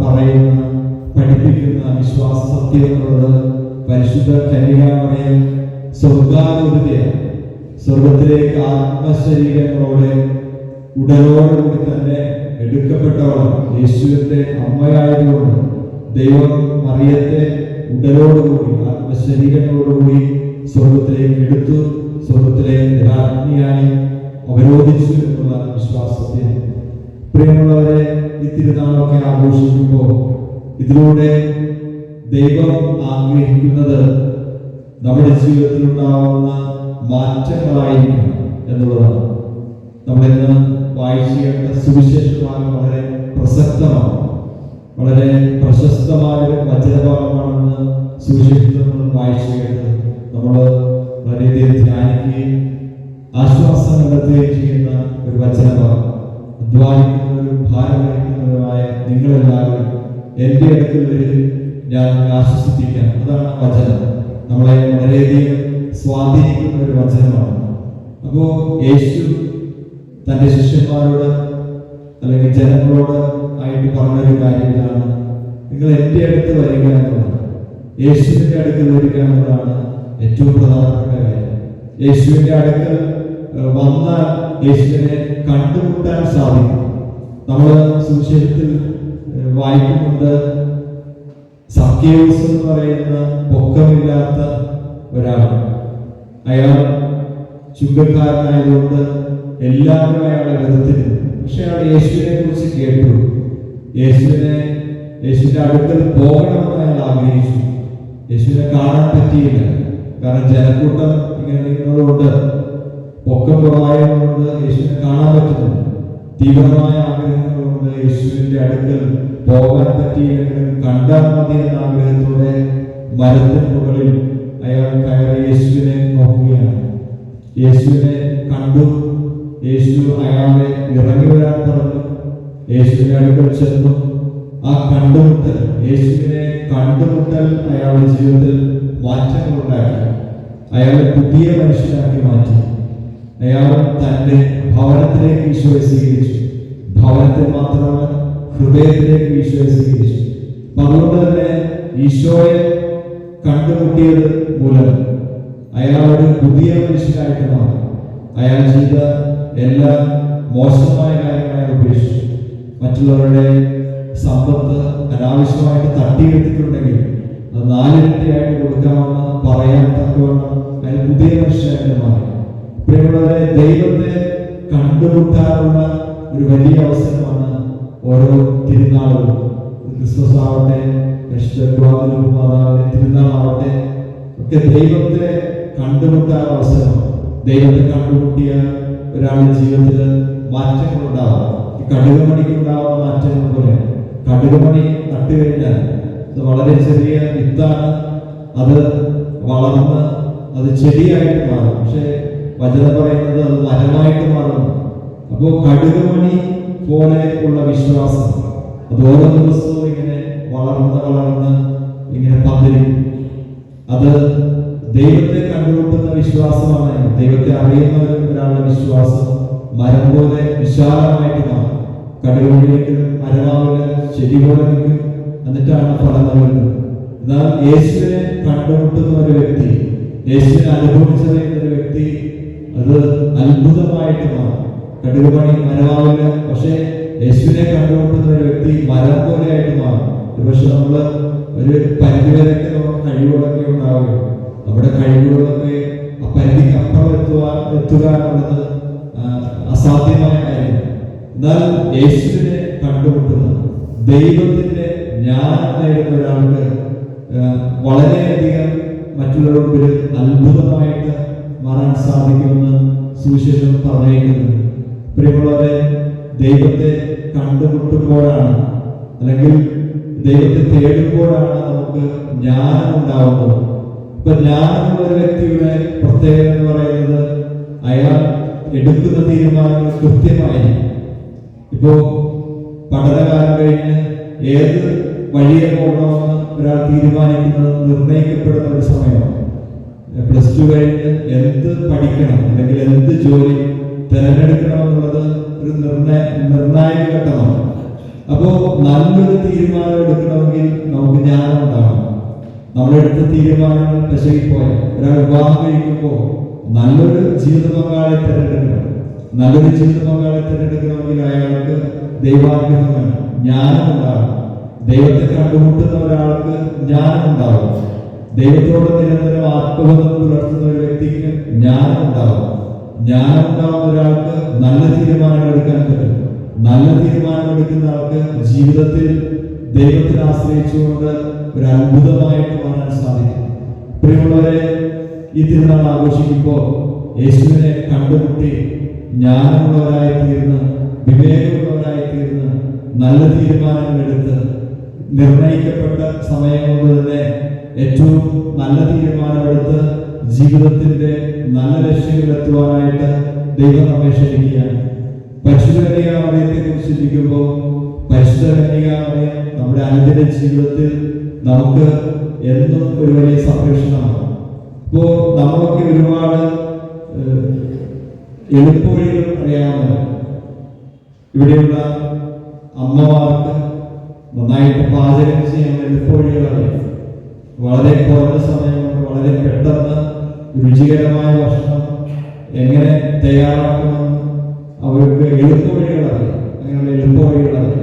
പറയുന്ന പഠിപ്പിക്കുന്ന വിശ്വാസ സത്യം എന്നുള്ളത് പരിശുദ്ധ കന്യകാമറിയം സ്വർഗാരൂപിതയാണ്. സ്വർഗത്തിലേക്ക് ആത്മശരീരങ്ങളോടെ ഉടലോടുകൂടി തന്നെ എടുക്കപ്പെട്ടവളാണ്. യേശുവിന്റെ അമ്മയായതുകൊണ്ട് ദൈവം മറിയത്തെ ഉടലോടുകൂടി ആത്മശരീരങ്ങളോടുകൂടി സ്വർഗത്തിലേക്ക് എടുത്തു, സ്വർഗത്തിലെ രാജ്ഞിയായി അവരോധിച്ചു എന്നുള്ള വിശ്വാസത്തിൽ പ്രിയമുള്ളവരെ, ഈ തിരുനാളൊക്കെ ആഘോഷിക്കുമ്പോൾ ഇതിലൂടെ ദൈവം ആഗ്രഹിക്കുന്നത് നമ്മുടെ ജീവിതത്തിൽ ഉണ്ടാവുന്ന മാറ്റങ്ങളായിരിക്കും എന്നുള്ളതാണ്. നമ്മളിന്ന് വായിച്ചു കേട്ട സുവിശേഷ ഭാഗം വളരെ പ്രസക്തമാണ്, വളരെ പ്രശസ്തമായ ഒരു വചനഭാഗമാണെന്ന് സുവിശേഷത്തിൽ നമ്മൾ വായിച്ചു കേട്ടത്. നമ്മൾ വളരെയധികം ധ്യാനിക്കുകയും ആശ്വാസം കണ്ടെത്തുകയും ചെയ്യുന്ന ഒരു വചനഭാഗം. അധ്വാനിക്കുന്നവരും ഭാരം വഹിക്കുന്നവരുമായ നിങ്ങളെല്ലാവരും എൻ്റെ അടുക്കൽ വരും, ഞാൻ ആശ്വസിപ്പിക്കാം. അതാണ് വചനം. നമ്മളെ വളരെയധികം സ്വാധീനിക്കുന്ന ഒരു വചനമാണ്. അപ്പോൾ യേശു തൻ്റെ ശിഷ്യന്മാരോട് അല്ലെങ്കിൽ ജനങ്ങളോട് ആയിട്ട് പറഞ്ഞൊരു കാര്യം ഇതാണ്: നിങ്ങൾ എൻ്റെ അടുത്ത് വരിക എന്നുള്ളത്, യേശുവിൻ്റെ അടുക്കൽ വരിക എന്നതാണ് ഏറ്റവും പ്രധാനപ്പെട്ട കാര്യം. യേശുവിൻ്റെ അടുക്കൽ വന്നാൽ യേശുവിനെ കണ്ടുമുട്ടാൻ സാധിക്കും. നമ്മൾ സുവിശേഷത്തിൽ വായിക്കുന്നുണ്ട്, സഖ്യേവൂസ് എന്ന് പറയുന്ന പൊക്കമില്ലാത്ത ഒരാൾ, അയാൾ ചുങ്കക്കാരനായതുകൊണ്ട് എല്ലാവരും അയാളെ വെറുത്തിരുന്നു. പക്ഷെ അയാൾ യേശുവിനെ കുറിച്ച് കേട്ടു. യേശുവിന്റെ അടുക്കൽ പോകണമെന്ന് അയാൾ ആഗ്രഹിച്ചു. യേശുവിനെ കാണാൻ പറ്റിയില്ല, കാരണം ജനക്കൂട്ടം ഇങ്ങനെ നിൽക്കുന്നതുകൊണ്ട്, പൊക്കം കുറവായതുകൊണ്ട് യേശുവിനെ കാണാൻ പറ്റുന്നില്ല. തീവ്രമായ ആഗ്രഹങ്ങളുണ്ട് യേശുവിന്റെ അടുക്കൽ പോകാൻ പറ്റിയില്ലെങ്കിലും കണ്ടാൽ മതി എന്ന ആഗ്രഹത്തോടെ മരത്തിന് മുകളിൽ അയാൾ കയറി യേശുവിനെ നോക്കുകയാണ്. യേശുവിനെ കണ്ടു. യേശു അയാളെ ഇറങ്ങി വരാൻ പറഞ്ഞു. യേശുവിന്റെ അടുക്കൽ ചെന്നു. ആ കണ്ടുമുട്ടൽ, യേശുവിനെ കണ്ടുമുട്ടൽ അയാളുടെ ജീവിതത്തിൽ മാറ്റങ്ങളുണ്ടാക്കി. അയാളെ പുതിയ മനുഷ്യനാക്കി മാറ്റി. അയാൾ തന്റെ ഭവനത്തിലേക്ക് ഈശോയെ സ്വീകരിച്ചു. ഭവനത്തിൽ മാത്രമല്ല, ഹൃദയത്തിലേക്ക് ഈശോയെ സ്വീകരിച്ചു. അതുകൊണ്ട് തന്നെ ഈശോയെ കണ്ടുമുട്ടിയത് മൂലം അയാൾ ഒരു പുതിയ മനുഷ്യനായിട്ട് മാറി. അയാൾ ചെയ്ത എല്ലാ മോശമായ കാര്യങ്ങളെ ഉപേക്ഷിച്ചു. മറ്റുള്ളവരുടെ സമ്പത്ത് അനാവശ്യമായിട്ട് തട്ടിയെടുത്തിട്ടുണ്ടെങ്കിൽ അത് 4 ഇരട്ടിയായിട്ട് കൊടുക്കാമെന്ന് പറയാൻ തക്കവണ്ണം അയാൾ പുതിയ മനുഷ്യനായിട്ട് മാറി. പ്രിയമുള്ളവരെ, ദൈവത്തെ കണ്ടുമുട്ടാനുള്ള ഒരു വലിയ അവസരമാണ് ഓരോ തിരുനാളുകളും. ക്രിസ്മസ് ആവട്ടെ, മാതാവിന്റെ തിരുനാളാവട്ടെ, ഒക്കെ ദൈവത്തെ കണ്ടുമുട്ടാൻ അവസരം. ദൈവത്തെ കണ്ടുമുട്ടിയ ഒരാളുടെ ജീവിതത്തിൽ മാറ്റങ്ങളുണ്ടാവാം. ഈ കടുകുമണിക്കുണ്ടാവുന്ന മാറ്റങ്ങൾ പോലെ, കടുകുമണി നട്ടുകഴിഞ്ഞാൽ അത് വളരെ ചെറിയ വിത്താണ്, അത് വളർന്ന് അത് ചെടിയായിട്ട് മാറും. പക്ഷെ വചനം പറയുന്നത് അത് മരമായിട്ട് മാറുന്നു. അപ്പോൾ കടുകുമണി പോലെ ഉള്ള വിശ്വാസം അത് ഓരോ ദിവസവും ഇങ്ങനെ വളർന്ന് ഇങ്ങനെ പന്തലിക്കും. അത് ദൈവത്തെ കണ്ടുമുട്ടുന്ന വിശ്വാസമാണ്. ദൈവത്തെ അറിയുന്ന ഒരാളുടെ വിശ്വാസം മരം പോലെ വിശാലമായിട്ട് മാറും. കടുകുമണിക്ക് മരമാവില്ല, ചെടി പോലെ നിൽക്കും, എന്നിട്ടാണ് ഫലം നൽകുന്നത്. എന്നാൽ യേശുവിനെ കണ്ടുമുട്ടുന്ന ഒരു വ്യക്തി, യേശുവിനെ അനുഭവിച്ചറിയുന്ന ഒരു വ്യക്തി, അത് അത്ഭുതമായിട്ട് മാറും. കടുകുമണി മരമാവില്ല, പക്ഷെ യേശുവിനെ കണ്ടുമുട്ടുന്ന ഒരു വ്യക്തി മരം പോലെയായിട്ട് മാറും. പക്ഷെ നമ്മള് ഒരു പരിധിവരെയൊക്കെ നമുക്ക് കഴിവുകളൊക്കെ ഉണ്ടാവുകയും നമ്മുടെ കഴിവുകളൊക്കെ ആ പരിധിക്ക് അപ്പുറം എത്തുക എന്നുള്ളത് അസാധ്യമായ കാര്യം. എന്നാൽ യേശുവിനെ കണ്ടുമുട്ടുന്ന ദൈവത്തിന്റെ ജ്ഞാനം നേടുന്ന ഒരാൾക്ക് വളരെയധികം മറ്റുള്ളവർക്ക് ഒരു അത്ഭുതമായിട്ട് മാറാൻ സാധിക്കുമെന്ന് സുവിശേഷം പറഞ്ഞിരിക്കുന്നു. പ്രിയമുള്ളവരെ, ദൈവത്തെ കണ്ടുമുട്ടുമ്പോഴാണ് അല്ലെങ്കിൽ ദൈവത്തെ തേടുമ്പോഴാണ് നമുക്ക് ജ്ഞാനം ഉണ്ടാവുന്നത്. ഇപ്പൊ ജ്ഞാനമുള്ള ഒരു വ്യക്തിയുടെ പ്രത്യേകത എന്ന് പറയുന്നത് അയാൾ എടുക്കുന്ന തീരുമാനങ്ങൾ കൃത്യമായിരിക്കും. ഇപ്പോ പഠനകാലം കഴിഞ്ഞ് ഏത് വഴിയെ പോകണമെന്ന് ഒരാൾ തീരുമാനിക്കുന്നത് നിർണയിക്കപ്പെടുന്ന ഒരു സമയമാണ്. +2 കഴിഞ്ഞ് എന്ത് പഠിക്കണം അല്ലെങ്കിൽ എന്ത് ജോലി തിരഞ്ഞെടുക്കണം എന്നുള്ളത് ഒരു നിർണായക ഘട്ടമാണ്. അപ്പോ നല്ലൊരു തീരുമാനം എടുക്കണമെങ്കിൽ നമുക്ക് ജ്ഞാനം ഉണ്ടാകണം. നമ്മളെടുത്ത തീരുമാനങ്ങൾ പെശകിപ്പോയ ഒരാൾ വിവാഹം കഴിക്കുമ്പോൾ നല്ലൊരു ജീവിത പങ്കാളി തിരഞ്ഞെടുക്കണം. നല്ലൊരു ജീവിത പങ്കാളി തിരഞ്ഞെടുക്കണമെങ്കിൽ അയാൾക്ക് ദൈവാനുഗ്രഹം വേണം, ജ്ഞാനം ഉണ്ടാകും. ദൈവത്തെ കണ്ടുമുട്ടുന്ന ഒരാൾക്ക് ജ്ഞാനം ഉണ്ടാവും. ദൈവത്തോട് നിരന്തരം ആത്മബന്ധം പുലർത്തുന്ന ഒരു വ്യക്തിക്ക് ജ്ഞാനം ഉണ്ടാവും. ജ്ഞാനം ഉണ്ടാവുന്ന ഒരാൾക്ക് നല്ല തീരുമാനങ്ങൾ എടുക്കാൻ പറ്റും. നല്ല തീരുമാനം എടുക്കുന്ന ആൾക്ക് ജീവിതത്തിൽ ദൈവത്തെ ആശ്രയിച്ചുകൊണ്ട് ഒരു അത്ഭുതമായിട്ട് മാറാൻ സാധിക്കും. പ്രിയമുള്ളവരെ, ഈ തിരുനാൾ ആഘോഷിക്കുമ്പോൾ യേശുവിനെ കണ്ടുമുട്ടി ജ്ഞാനമുള്ളവരായി തീർന്ന് വിവേകമുള്ളവരായി തീർന്ന് നല്ല തീരുമാനങ്ങൾ എടുത്ത് നിർണയിക്കപ്പെട്ട സമയം കൊണ്ട് തന്നെ ഏറ്റവും നല്ല തീരുമാനമെടുത്ത് ജീവിതത്തിന്റെ നല്ല ലക്ഷ്യങ്ങളിലെത്തുവാനായിട്ട് ദൈവം നമ്മെ ക്ഷണിക്കുകയാണ്. പരിശുദ്ധ കന്യകാമറിയത്തെ കുറിച്ച് ചിന്തിക്കുമ്പോൾ പരിശുദ്ധ കന്യകാമറിയം നമ്മുടെ അനുദിന ജീവിതത്തിൽ നമുക്ക് എന്നും ഒരു വലിയ സംരക്ഷണമാണ്. ഇപ്പോ നമ്മളൊക്കെ ഒരുപാട് എളുപ്പവഴികൾ അറിയാവുന്നത്. ഇവിടെയുള്ള അമ്മമാർക്ക് നന്നായിട്ട് പാചകം ചെയ്യാൻ എളുപ്പവഴികൾ അറിയാം. വളരെ കുറഞ്ഞ സമയം കൊണ്ട് വളരെ പെട്ടെന്ന് രുചികരമായ ഭക്ഷണം എങ്ങനെ തയ്യാറാക്കണമെന്ന് അവർക്ക് എളുപ്പവഴികൾ അറിയാം. അങ്ങനെയുള്ള എളുപ്പവഴികൾ അറിയാം.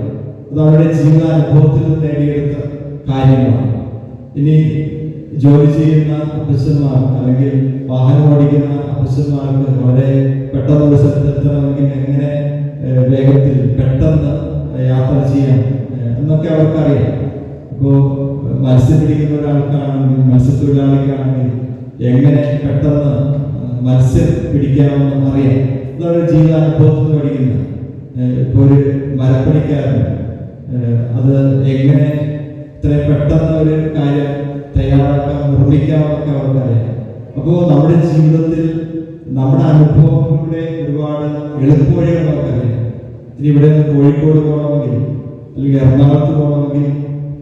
അത് അവരുടെ ജീവിതാനുഭവത്തിൽ നിന്ന് നേടിയെടുത്ത കാര്യങ്ങളാണ്. ഇനി ജോലി ചെയ്യുന്ന അപ്പച്ചന്മാർ അല്ലെങ്കിൽ വാഹനം ഓടിക്കുന്ന അപ്പച്ചന്മാർക്ക് വളരെ പെട്ടെന്ന് ഒരു സ്ഥലത്തെത്തണമെങ്കിൽ എങ്ങനെ വേഗത്തിൽ പെട്ടെന്ന് യാത്ര ചെയ്യാം എന്നൊക്കെ അവർക്കറിയാം. ഇപ്പോൾ മത്സ്യം പിടിക്കുന്ന ഒരാൾക്കാണെങ്കിൽ, മത്സ്യത്തൊഴിലാളിക്കാണെങ്കിൽ എങ്ങനെ പെട്ടെന്ന് മത്സ്യം പിടിക്കാമെന്ന് അറിയാം. ഇതാണ് ജീവിതാനുഭവത്തിൽ നിന്ന് പഠിക്കുന്നത്. ഇപ്പോൾ ഒരു മരപ്പണിക്കാരൻ അത് എങ്ങനെ ഇത്ര പെട്ടെന്ന് ഒരു കാര്യം തയ്യാറാക്കാം, നിർമ്മിക്കാമെന്നൊക്കെ അവർക്കറിയാം. അപ്പോൾ നമ്മുടെ ജീവിതത്തിൽ നമ്മുടെ അനുഭവങ്ങളിലൂടെ ഒരുപാട് എളുപ്പവഴികൾ നമുക്കറിയാം. ഇനി ഇവിടെ നിന്ന് കോഴിക്കോട് പോകണമെങ്കിൽ അല്ലെങ്കിൽ എറണാകുളത്ത് പോകണമെങ്കിൽ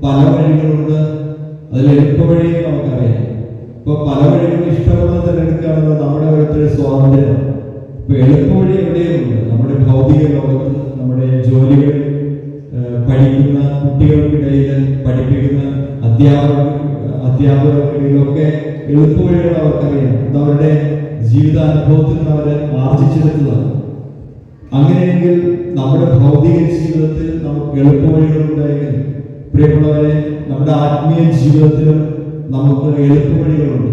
പല വഴികളുണ്ട്. അതിൽ എളുപ്പവഴി നമുക്കറിയാം. ഇപ്പൊ പല വഴികളും ഇഷ്ടമുള്ളത് തിരഞ്ഞെടുക്കുകയാണെന്ന് നമ്മുടെ ഓരോരുത്തരുടെ സ്വാതന്ത്ര്യമാണ്. ഇപ്പൊ എളുപ്പവഴി എവിടെയുണ്ട്. നമ്മുടെ ഭൗതിക ലോകത്ത്, നമ്മുടെ ജോലികൾ, പഠിക്കുന്ന കുട്ടികൾക്കിടയിൽ, പഠിപ്പിക്കുന്ന അധ്യാപകർക്കിടയിലൊക്കെ എളുപ്പവഴികൾ അവർക്കറിയാം. അത് അവരുടെ ജീവിതാനുഭവത്തിൽ നിന്ന് അവർ ആർജിച്ചെടുത്തതാണ്. അങ്ങനെയെങ്കിൽ നമ്മുടെ ഭൗതിക ജീവിതത്തിൽ നമുക്ക് എളുപ്പവഴികൾ ഉണ്ടായെങ്കിൽ പ്രിയമുള്ളവരെ, നമ്മുടെ ആത്മീയ ജീവിതത്തിലും നമുക്ക് എളുപ്പവഴികളുണ്ട്.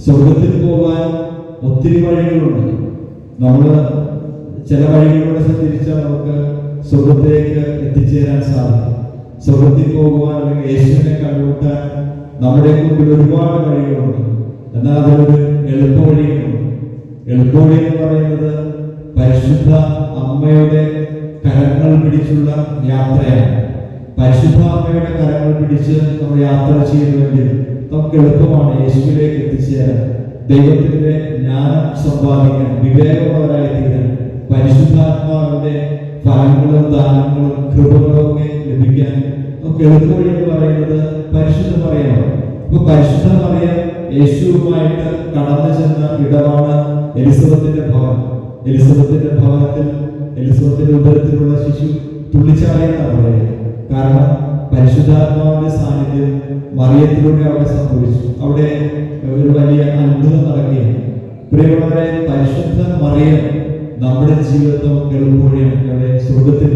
സ്വർഗത്തിൽ പോകാൻ ഒത്തിരി വഴികളുണ്ട്. നമ്മൾ ചില വഴികളിലൂടെ സഞ്ചരിച്ചാൽ നമുക്ക് സ്വർഗത്തിലേക്ക് എത്തിച്ചേരാൻ സാധിക്കും. സ്വർഗത്തിൽ പോകുവാൻ അല്ലെങ്കിൽ യേശുവിനെ കണ്ടുമുട്ടാൻ നമ്മുടെ മുമ്പിൽ ഒരുപാട് വഴികളുണ്ട്. എന്നാൽ അതിലൊരു എളുപ്പവഴിയുണ്ട്. എളുപ്പവഴി എന്ന് പറയുന്നത് പരിശുദ്ധ അമ്മയുടെ കരങ്ങൾ പിടിച്ചുള്ള യാത്രയാണ്. പരിശുദ്ധ അമ്മയുടെ കരങ്ങൾ പിടിച്ച് നമ്മൾ യാത്ര ചെയ്യുന്നുവെങ്കിൽ നമുക്ക് എളുപ്പമാണ് യേശുവിലേക്ക് എത്തിച്ചേരാൻ, ദൈവത്തിന്റെ ജ്ഞാനം സമ്പാദിക്കാൻ, വിവേകമുള്ളവരായി തീരാൻ, പരിശുദ്ധാത്മാവിന്റെ ഫലങ്ങളും ദാനങ്ങളും കൃപകളും ഒക്കെ ലഭിക്കാൻ നമുക്ക് എളുപ്പവഴി എന്ന് പറയുന്നത് പരിശുദ്ധ മറിയമാണ്. ഇപ്പൊ പരിശുദ്ധ മറിയം യേശുവുമായിട്ട് കടന്നു ചെന്ന ഇടമാണ് എലിസബത്തിന്റെ ഭവനം. എലിസബത്തിന്റെ ഭവനത്തിൽ എലിസബത്തിന്റെ ഉദരത്തിലുള്ള ശിശു തുള്ളിച്ചാടിയെന്നാണ് പറയുന്നത്. കാരണം പരിശുദ്ധാത്മാവിന്റെ സാന്നിധ്യം മറിയത്തിലൂടെ അവിടെ സംഭവിച്ചു. അവിടെ ഒരു വലിയ അത്ഭുതം നടക്കുകയാണ്. പ്രിയമുള്ളവരെ, പരിശുദ്ധ മറിയം നമ്മുടെ ജീവിതത്തിൽ എളുപ്പവഴിയാണ്. അവിടെ സ്വർഗത്തിൽ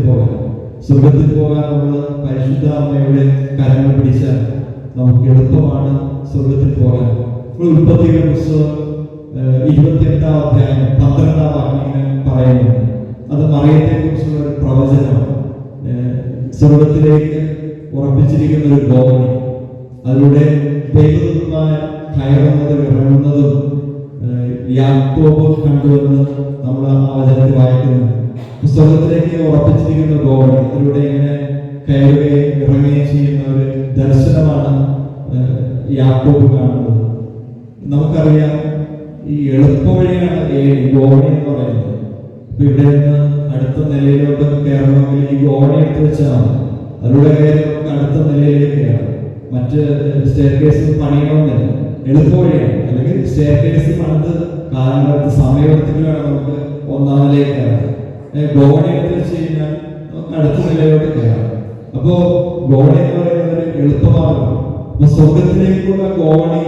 പോകാൻ നമ്മൾ പരിശുദ്ധ അമ്മയുടെ കരങ്ങൾ പിടിച്ചാൽ നമുക്ക് എളുപ്പമാണ് സ്വർഗത്തിൽ പോകാൻ. ഉൽപ്പത്തിയുടെ പുസ്തകം 28-ാം അധ്യായം 12-ാം വാക്യം പറയുന്നുണ്ട്. അത് മറിയത്തെ കുറിച്ചുള്ള ഒരു പ്രവചനമാണ്. സ്വർഗത്തിലേക്ക് ഉറപ്പിച്ചിരിക്കുന്ന ഒരു ഗോവണി, അതിലൂടെ ദൈവദൂതന്മാർ കയറുന്നതും ഇറങ്ങുന്നതും യാക്കോബ് കണ്ടുവെന്ന് നമ്മൾ ആ വചനത്തിൽ വായിക്കുന്നു. സ്വർഗത്തിലേക്ക് ഉറപ്പിച്ചിരിക്കുന്ന ഗോവണി, അതിലൂടെ ഇങ്ങനെ കയറുകയും ഇറങ്ങുകയും ചെയ്യുന്ന ഒരു ദർശനമാണ് യാക്കോബ് കാണുന്നത്. നമുക്കറിയാം, ഈ എളുപ്പവഴിയാണ് ഈ ഗോവണി എന്ന് പറയുന്നത്. ഇപ്പൊ ഇവിടെ നിന്ന് അടുത്ത നിലയിലോട്ട് കയറണമെങ്കിൽ ഈ ഗോവണി എടുത്ത് വെച്ചാൽ മതി. അതിലൂടെ കയറി നമുക്ക് അടുത്ത നിലയിലേക്ക് കയറാം. മറ്റ് സ്റ്റെയർ കേസ് പണിയണമെന്നില്ല, എളുപ്പവഴിയാണ്. അല്ലെങ്കിൽ സ്റ്റെയർ കേസ് പണിത് കാലങ്ങളെടുത്ത് സമയമെടുത്തിട്ട് വേണം നമുക്ക് ഒന്നാം നിലയിൽ കയറാം. ഗോവണി എടുത്ത് വെച്ച് കഴിഞ്ഞാൽ നമുക്ക് അടുത്ത നിലയിലോട്ട് കയറാം. അപ്പോ ഗോവണി എന്ന് പറയുന്നത് ഒരു എളുപ്പമാർഗം. അപ്പൊ സ്വർഗത്തിലേക്കുള്ള ഗോവണി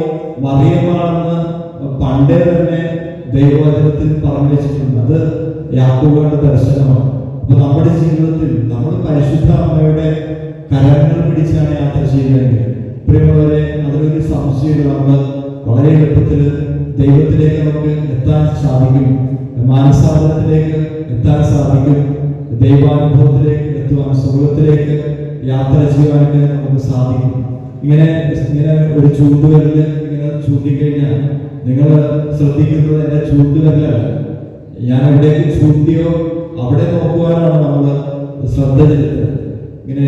മറിയമാണെന്ന് പണ്ടേ തന്നെ ദൈവവചനത്തിൽ പറഞ്ഞു വെച്ചിട്ടുണ്ട്. അത് യാക്കോബിന്റെ ദർശനമാണ്. അപ്പൊ നമ്മുടെ ജീവിതത്തിൽ നമ്മൾ പരിശുദ്ധ അമ്മയുടെ കരങ്ങൾ പിടിച്ചാണ് യാത്ര ചെയ്യുന്നതെങ്കിൽ പ്രിയമുള്ളവരെ, അതിലൊരു സംശയമില്ല, നമ്മൾ വളരെ എളുപ്പത്തിൽ ദൈവത്തിലേക്ക് നമുക്ക് എത്താൻ സാധിക്കും, മാനസാന്തരത്തിലേക്ക് എത്താൻ സാധിക്കും, ദൈവാനുഭവത്തിലേക്ക് എത്തുവാൻ, സ്വർഗത്തിലേക്ക് യാത്ര ചെയ്യുവാനൊക്കെ നമുക്ക് സാധിക്കും. ഇങ്ങനെ ഒരു ചൂണ്ടുവരല് ഇങ്ങനെ ചൂണ്ടിക്കഴിഞ്ഞാൽ നിങ്ങൾ ശ്രദ്ധിക്കുന്നത് എന്റെ ചൂണ്ടുവരലല്ല, ഞാൻ എവിടേക്ക് ചൂണ്ടിയോ അവിടെ നോക്കുവാനാണ് നമ്മൾ ശ്രദ്ധ ചെലുത്തുന്നത്. ഇങ്ങനെ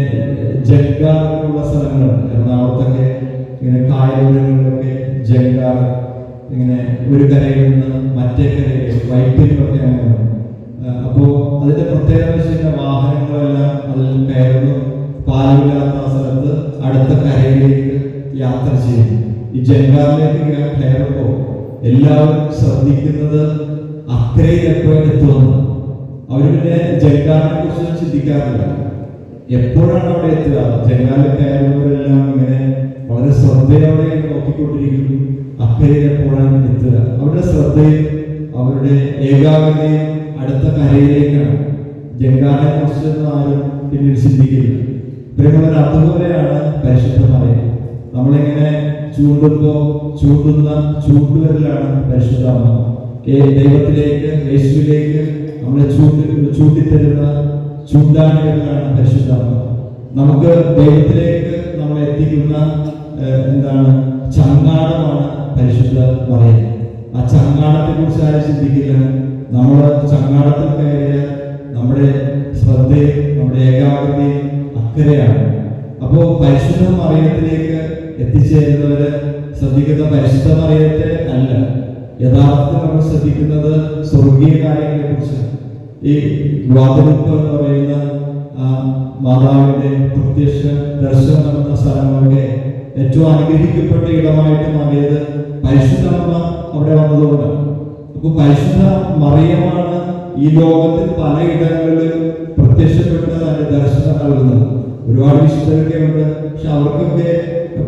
ജങ്കാറുള്ള സ്ഥലങ്ങളുണ്ട് എറണാകുളത്തൊക്കെ, ഇങ്ങനെ കായലുകളിലൊക്കെ ജങ്കാർ, ഇങ്ങനെ ഒരു കരയിൽ നിന്ന് മറ്റേ കരയിൽ വൈപ്പിലൊക്കെ അങ്ങനെയാണ്. അപ്പോൾ അതിന്റെ പ്രത്യേകത വെച്ച് കഴിഞ്ഞാൽ വാഹനങ്ങളെല്ലാം അതിൽ കയറുന്നു, പാലില്ലാത്ത സ്ഥലത്ത് അടുത്ത കരയിലേക്ക് യാത്ര ചെയ്യും. ഈ ജങ്കാറിലേക്ക് കയറുമ്പോൾ എല്ലാവരും ശ്രദ്ധിക്കുന്നത് അക്കരയിൽ എപ്പോഴും എത്തുമെന്ന്. അവർ പിന്നെ ജങ്കാറിനെ കുറിച്ച് ചിന്തിക്കാറില്ല, എപ്പോഴാണ് അവിടെ എത്തുക. ജങ്കാറിൽ കയറുന്നവരെല്ലാം ഇങ്ങനെ വളരെ ശ്രദ്ധയോടെ നോക്കിക്കൊണ്ടിരിക്കുന്നു, അക്കരയിൽ എപ്പോഴാണ് എത്തുക. അവരുടെ ശ്രദ്ധയും അവരുടെ ഏകാഗ്രതയും അടുത്ത കരയിലേക്കാണ്. ജങ്കാറിനെ കുറിച്ച് ആരും പിന്നീട് ചിന്തിക്കില്ല. പ്രിയമുള്ളവർ, അതുപോലെയാണ് പരിശുദ്ധ മറിയം. നമ്മളിങ്ങനെ ചൂണ്ടുന്ന ചൂണ്ടുവരലാണ് പരിശുദ്ധ അമ്മ. ദൈവത്തിലേക്ക്, യേശുവിലേക്ക് നമ്മളെ ചൂണ്ടിത്തരുന്ന ചൂണ്ടാണിവരലാണ് പരിശുദ്ധ അമ്മ. നമുക്ക് ദൈവത്തിലേക്ക് നമ്മളെ എത്തിക്കുന്ന ചങ്ങാടമാണ് പരിശുദ്ധ മറിയം. ആ ചങ്ങാടത്തെ കുറിച്ച് ആരും ചിന്തിക്കില്ല. നമ്മൾ ചങ്ങാടത്തിൽ കയറിയ നമ്മുടെ ശ്രദ്ധയും നമ്മുടെ ഏകാഗ്രതയും അക്കരെയാണ്. അപ്പോ പരിശുദ്ധ മറിയത്തിലേക്ക് എത്തിച്ചേരുന്നവര് ശ്രദ്ധിക്കുന്ന പരിശുദ്ധ മറിയത്തെ അല്ല, യഥാർത്ഥത്തിൽ നമ്മൾ ശ്രദ്ധിക്കുന്നത് സ്വർഗീയ കാര്യങ്ങളെ കുറിച്ചാണ്. ഈ ഗ്വാദലുപ്പ് എന്ന് പറയുന്ന മാതാവിന്റെ പ്രത്യക്ഷ ദർശനം നടന്ന സ്ഥലങ്ങളൊക്കെ ഏറ്റവും അനുഗ്രഹിക്കപ്പെട്ട ഇടമായിട്ട് മാറിയത് പരിശുദ്ധ അമ്മ അവിടെ വന്നതുകൊണ്ടാണ്. അപ്പൊ പരിശുദ്ധ മറിയമാണ് ഈ ലോകത്തിൽ പലയിടങ്ങളിലും പ്രത്യക്ഷപ്പെട്ട് അതിന്റെ ദർശനം നൽകുന്നത്. ഒരുപാട് വിശുദ്ധരൊക്കെ ഉണ്ട്, പക്ഷെ അവർക്കൊക്കെ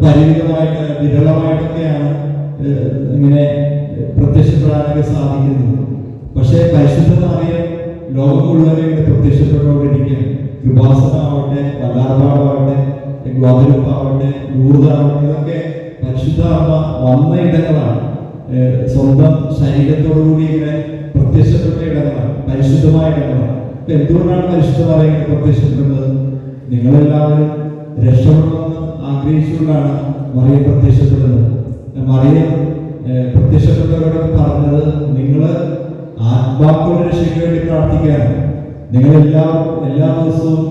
പരിമിതമായിട്ട് വിരളമായിട്ടൊക്കെയാണ് ഇങ്ങനെ പ്രത്യക്ഷപ്പെടാനൊക്കെ സാധിക്കുന്നത്. പക്ഷെ പരിശുദ്ധ മറിയം ലോകം മുഴുവനും പ്രത്യക്ഷപ്പെട്ടുകൊണ്ടിരിക്കുകയാണ്. കൃപാസനമാവട്ടെ, വല്ലാർപാടാവട്ടെ, ഗ്വാദലുപ്പാവട്ടെ, ലൂർദാവട്ടെ, ഇതൊക്കെ പരിശുദ്ധ അമ്മ വന്ന ഇടങ്ങളാണ്. സ്വന്തം ശരീരത്തോടുകൂടി ഇങ്ങനെ പ്രത്യക്ഷപ്പെട്ട ഇടങ്ങളാണ്, പരിശുദ്ധമായ ഇടങ്ങളാണ്. ഇപ്പൊ എന്തുകൊണ്ടാണ് പരിശുദ്ധ മറിയം പ്രത്യക്ഷപ്പെടുന്നത്? നിങ്ങളെല്ലാവരും രക്ഷപ്പെടണമെന്ന് ആഗ്രഹിച്ചുകൊണ്ടാണ് മറിയം പ്രത്യക്ഷപ്പെടുന്നത്. മറിയം പ്രത്യക്ഷപ്പെട്ടവരോട് പറഞ്ഞത്, നിങ്ങൾ ആത്മാക്കളുടെ രക്ഷയ്ക്ക് വേണ്ടി പ്രാർത്ഥിക്കാനാണ്. നിങ്ങൾ എല്ലാ ദിവസവും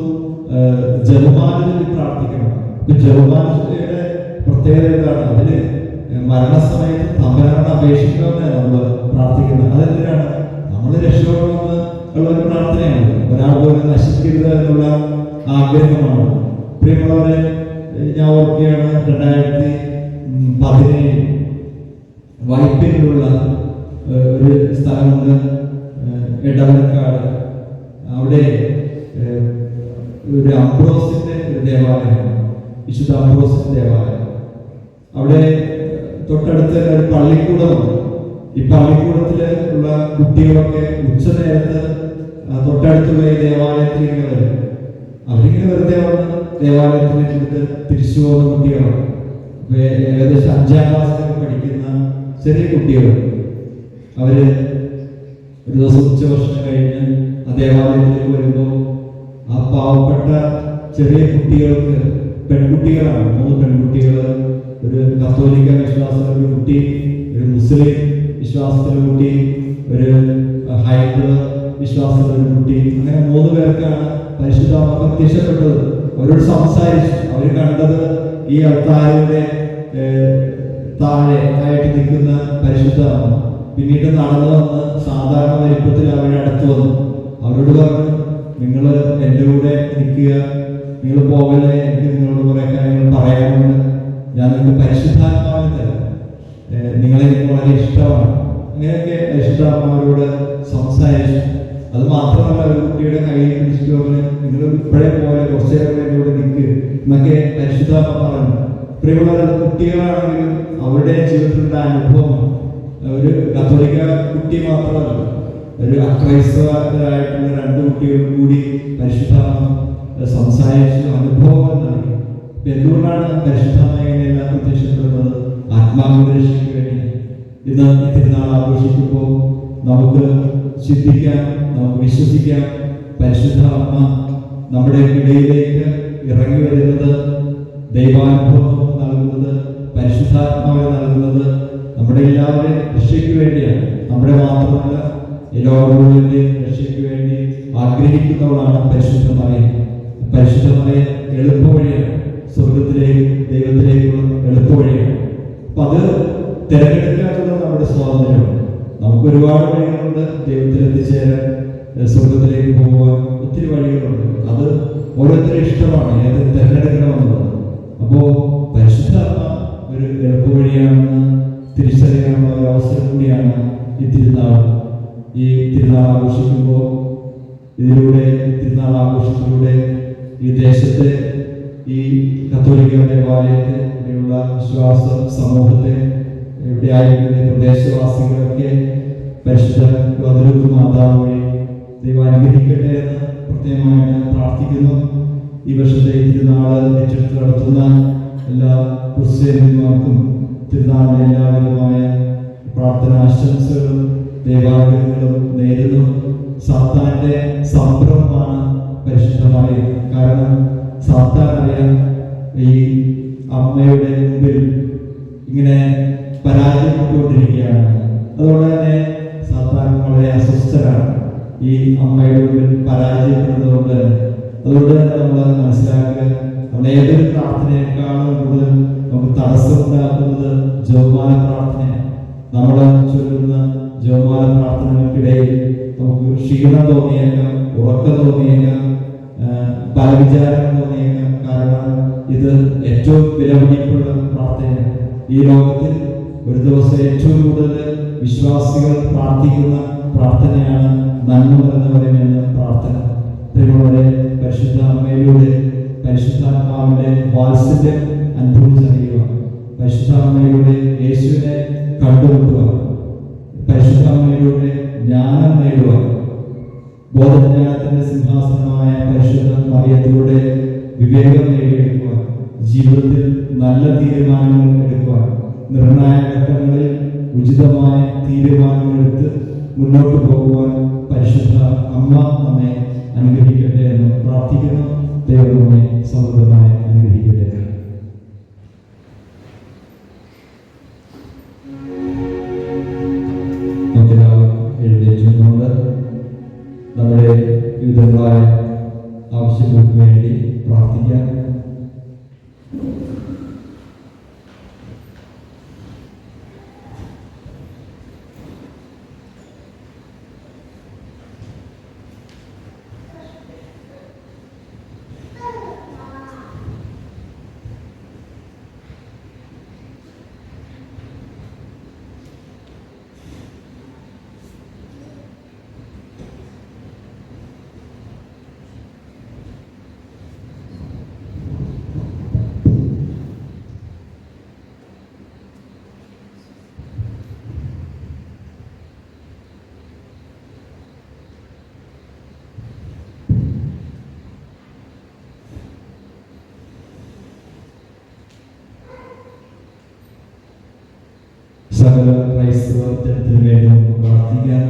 ജപമാലയിൽ പ്രാർത്ഥിക്കണം. ഇപ്പൊ ജപമാലയുടെ പ്രത്യേകത എന്താണ്? അതില് മരണസമയത്ത് തമ്പുരാനോട് അപേക്ഷിക്കണമെന്നാണ് നമ്മൾ പ്രാർത്ഥിക്കുന്നത്. അതെന്തിനാണ്? നമ്മൾ രക്ഷപ്പെടണമെന്ന് ഉള്ള ഒരു പ്രാർത്ഥനയാണ്. ഒരാൾ പോലും നശിക്കരുത് എന്നുള്ള ആഗ്രഹമാണ്. പ്രിയമുള്ളവരെ, ഞാൻ ഓർക്കുകയാണ് 2017 വൈപ്പിലുള്ള ഒരു സ്ഥലമുണ്ട്, എടവനക്കാട്. അവിടെ ഒരു അംബ്രോസിന്റെ ഒരു ദേവാലയം, വിശുദ്ധ അംബ്രോസിന്റെ ദേവാലയം. അവിടെ തൊട്ടടുത്ത് ഒരു പള്ളിക്കൂടമുണ്ട്. ഈ പള്ളിക്കൂടത്തില് ഉള്ള കുട്ടികളൊക്കെ ഉച്ച നേരത്ത് തൊട്ടടുത്തുള്ള ഈ ദേവാലയത്തിൽ ഇങ്ങനെ വരും. അവരിങ്ങനെ വെറുതെ വന്ന് ദേവാലയത്തിലേക്ക് തിരിച്ചു പോകുന്ന കുട്ടികളാണ്. ഏകദേശം 5ാം ക്ലാസ്സിലൊക്കെ പഠിക്കുന്ന ചെറിയ കുട്ടികൾ അവര് ഒരു ദിവസം ഉച്ചഭക്ഷണം കഴിഞ്ഞ് ആ ദേവാലയത്തിലേക്ക് വരുമ്പോൾ ആ പാവപ്പെട്ട ചെറിയ കുട്ടികൾക്ക്, പെൺകുട്ടികളാണ്, 3 പെൺകുട്ടികൾ, ഒരു കത്തോലിക്ക വിശ്വാസത്തിലുള്ള ഒരു കുട്ടി, ഒരു മുസ്ലിം വിശ്വാസത്തിലുള്ള കുട്ടി, ഒരു ഹൈന്ദവ വിശ്വാസത്തിലുള്ള ഒരു കുട്ടി, അങ്ങനെ 3 പേർക്കാണ് പരിശുദ്ധാത്മ പ്രത്യക്ഷപ്പെട്ടത്. അവരോട് സംസാരിച്ചു. അവർ കണ്ടത് ഈ അൾത്താരയുടെ താഴെ ആയിട്ട് നിൽക്കുന്ന പരിശുദ്ധാത്മ. പിന്നീട് നടന്നു വന്ന് സാധാരണ വലിപ്പത്തിൽ അവരുടെ അടുത്ത് വന്നു. അവരോട് പറഞ്ഞു, നിങ്ങൾ എൻ്റെ കൂടെ നിൽക്കുക, നിങ്ങൾ പോകലേ, എനിക്ക് നിങ്ങളോട് കുറെ കാര്യങ്ങൾ പറയാനുണ്ട്, ഞാൻ നിങ്ങൾക്ക് പരിശുദ്ധാത്മാവിനെ തരാം, നിങ്ങളെ എനിക്ക് വളരെ ഇഷ്ടമാണ്. അങ്ങനെയൊക്കെ പരിശുദ്ധാത്മാവരോട് സംസാരിച്ചു. അത് മാത്രമല്ല, ഒരു കുട്ടിയുടെ കയ്യിൽ പിടിച്ചിട്ട് അവന്, നിങ്ങൾ ഇപ്പോഴേ പോലെ കുറച്ചു നേരം എൻ്റെ കൂടെ നിൽക്കുക എന്നൊക്കെ പരിശുദ്ധാത്മ പറഞ്ഞു. പ്രിയമുള്ള കുട്ടികളാണെങ്കിലും അവരുടെ ജീവിതത്തിലുള്ള അനുഭവമാണ്. ഒരു കത്തോലിക്ക കുട്ടി മാത്രമല്ല, ഒരു അക്രൈസ്തവരായിട്ടുള്ള 2 കുട്ടികളും കൂടി പരിശുദ്ധാത്മ സംസാരിച്ചു, അനുഭവങ്ങൾ നൽകി. എന്തുകൊണ്ടാണ് പരിശുദ്ധാത്മ ഇങ്ങനെയെല്ലാം പ്രത്യക്ഷപ്പെടുന്നത്? ആത്മാവിന്റെ രക്ഷയ്ക്ക് വേണ്ടി. ഇന്ന് തിരുനാൾ ആഘോഷിക്കുമ്പോൾ നമുക്ക് ചിന്തിക്കാം, നമുക്ക് വിശ്വസിക്കാം, പരിശുദ്ധാത്മ നമ്മുടെ ഇടയിലേക്ക് ഇറങ്ങി വരുന്നത്, ദൈവാനുഭവം നൽകുന്നത്, പരിശുദ്ധാത്മാവിനെ നൽകുന്നത് നമ്മുടെ എല്ലാവരുടെയും രക്ഷയ്ക്ക് വേണ്ടിയാണ്. നമ്മുടെ മാത്രമല്ല, എല്ലാവരുടെയും രക്ഷയ്ക്ക് വേണ്ടി ആഗ്രഹിക്കുന്നവളാണ് പരിശുദ്ധമായ. പരിശുദ്ധമായ എളുപ്പവഴിയാണ്, സ്വർഗത്തിലേക്കും ദൈവത്തിലേക്കുള്ള എളുപ്പവഴിയാണ്. അപ്പൊ അത് തിരഞ്ഞെടുക്കാനുള്ള നമ്മുടെ സ്വാതന്ത്ര്യമാണ്. നമുക്ക് ഒരുപാട് വഴികളുണ്ട് ദൈവത്തിൽ എത്തിച്ചേരാൻ, സ്വർഗത്തിലേക്ക് പോകുവാൻ ഒത്തിരി വഴികളുണ്ട്. അത് ഓരോരുത്തരും ഇഷ്ടമാണ് ഏത് തിരഞ്ഞെടുക്കണമെന്നുള്ളത്. അപ്പോ പരിശുദ്ധാത്മ ഒരു എളുപ്പവഴിയാണെന്ന് തിരിച്ചറിയാനുള്ള ഒരു അവസരം കൂടിയാണ് ഈ തിരുനാൾ. ഈ തിരുനാൾ ആഘോഷിക്കുമ്പോൾ, ഇതിലൂടെ തിരുനാൾ ആഘോഷത്തിലൂടെ ഈ ദേശത്തെ, ഈ കത്തോലിക്ക ദേവാലയത്തെ, ഇവിടെയുള്ള വിശ്വാസ സമൂഹത്തെ, ഇവിടെ ആയിരിക്കുന്ന പ്രദേശവാസികളൊക്കെ പരിശുദ്ധ ഗൗതലൂത്ത് മാതാവ് വഴി ദൈവം അനുഗ്രഹിക്കട്ടെ എന്ന് പ്രത്യേകമായിട്ട് പ്രാർത്ഥിക്കുന്നു. ഈ വർഷത്തെ തിരുനാള് ഏറ്റെടുത്ത് നടത്തുന്ന എല്ലാ ക്രിസ്ത്യാനിമാർക്കും തിരുനാളിന്റെ എല്ലാവിധമായ പ്രാർത്ഥനാശംസകളും ദൈവാനുഗ്രഹങ്ങളും നേരുന്നു. സാത്താന്റെ സംഭ്രമമാണ് പരിശുദ്ധമായ. കാരണം സാത്താൻ അറിയാം, ഈ അമ്മയുടെ മുമ്പിൽ ഇങ്ങനെ പരാജയപ്പെട്ടുകൊണ്ടിരിക്കുകയാണ്. അതുകൊണ്ട് തന്നെ സാത്താൻ വളരെ അസ്വസ്ഥരാണ് ഈ അമ്മയുടെ മുമ്പിൽ പരാജയപ്പെടുന്നത് കൊണ്ട് തന്നെ. അതുകൊണ്ട് തന്നെ നമ്മൾ മനസ്സിലാക്കുക, നമ്മുടെ ഏതൊരു പ്രാർത്ഥനയെക്കാളും കൂടുതൽ നമുക്ക് തടസ്സമുണ്ടാക്കുന്നത് ജപമാല പ്രാർത്ഥനയാണ്. നമ്മൾ ചൊല്ലുന്ന ജപമാല പ്രാർത്ഥനകൾക്കിടയിൽ നമുക്ക് ക്ഷീണം തോന്നിയേക്കാം, ഉറക്കം തോന്നിയേക്കാം, പല വിചാരങ്ങൾ തോന്നിയേക്കാം. കാരണം ഇത് ഏറ്റവും വിലപിടിപ്പുള്ള പ്രാർത്ഥനയാണ്. ഈ ലോകത്തിൽ ഒരു ദിവസം ഏറ്റവും കൂടുതൽ വിശ്വാസികൾ പ്രാർത്ഥിക്കുന്ന പ്രാർത്ഥനയാണ് നന്മ എന്ന് പറയുന്ന പ്രാർത്ഥന. പ്രിയമുള്ളവരെ, പരിശുദ്ധ അമ്മയിലൂടെ പരിശുദ്ധാത്മാവിന്റെ വാത്സല്യം അനുഭവിച്ചറിയുക, പരിശുദ്ധാത്മയിലൂടെ യേശുവിനെ കണ്ടുമുട്ടുക, പരിശുദ്ധാത്മയിലൂടെ ജ്ഞാനം നേടുക, ബോധജ്ഞാനത്തിന്റെ സിംഹാസനമായ പരിശുദ്ധ മറിയത്തിലൂടെ വിവേകം നേടിയെടുക്കുക, ജീവിതത്തിൽ നല്ല തീരുമാനങ്ങൾ എടുക്കുവാൻ, നിർണായക ഘട്ടങ്ങളിൽ ഉചിതമായ തീരുമാനങ്ങൾ എടുത്ത് മുന്നോട്ട് പോകുവാൻ പരിശുദ്ധ അമ്മ നമ്മെ അനുഗ്രഹിക്കട്ടെ എന്ന് പ്രാർത്ഥിക്കുന്നു. ദൈവം നമ്മെ സമൃദ്ധമായി അനുഗ്രഹിക്കട്ടെ. എഴുന്നേറ്റുകൊണ്ട് നമ്മുടെ വിവിധങ്ങളായ ആവശ്യങ്ങൾക്ക് വേണ്ടി പ്രാർത്ഥിക്കാം. ക്രൈസ്തവ ജനത്തിന് വേണ്ടി നമുക്ക് പ്രാർത്ഥിക്കാം.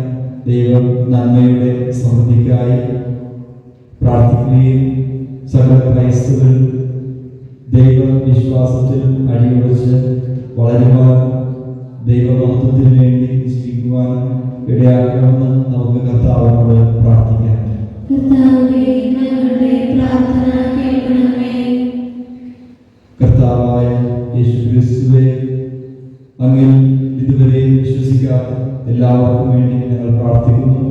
ദൈവം നന്മയുടെ സമൃദ്ധിക്കായി പ്രാർത്ഥിക്കുകയും സകല ക്രൈസ്തവർ ദൈവ വിശ്വാസത്തിൽ അടിയുറച്ച് വളരുവാൻ ദൈവമഹത്വത്തിന് വേണ്ടി ജീവിക്കുവാൻ ഇടയാക്കണമെന്ന് നമുക്ക് കർത്താവിനോട് പ്രാർത്ഥിക്കാം. കർത്താവായ യേശുക്രിസ്തുവേ, അങ്ങിൽ ഇതുവരെയും വിശ്വസിക്കാത്ത എല്ലാവർക്കും വേണ്ടി ഞങ്ങൾ പ്രാർത്ഥിക്കുന്നു.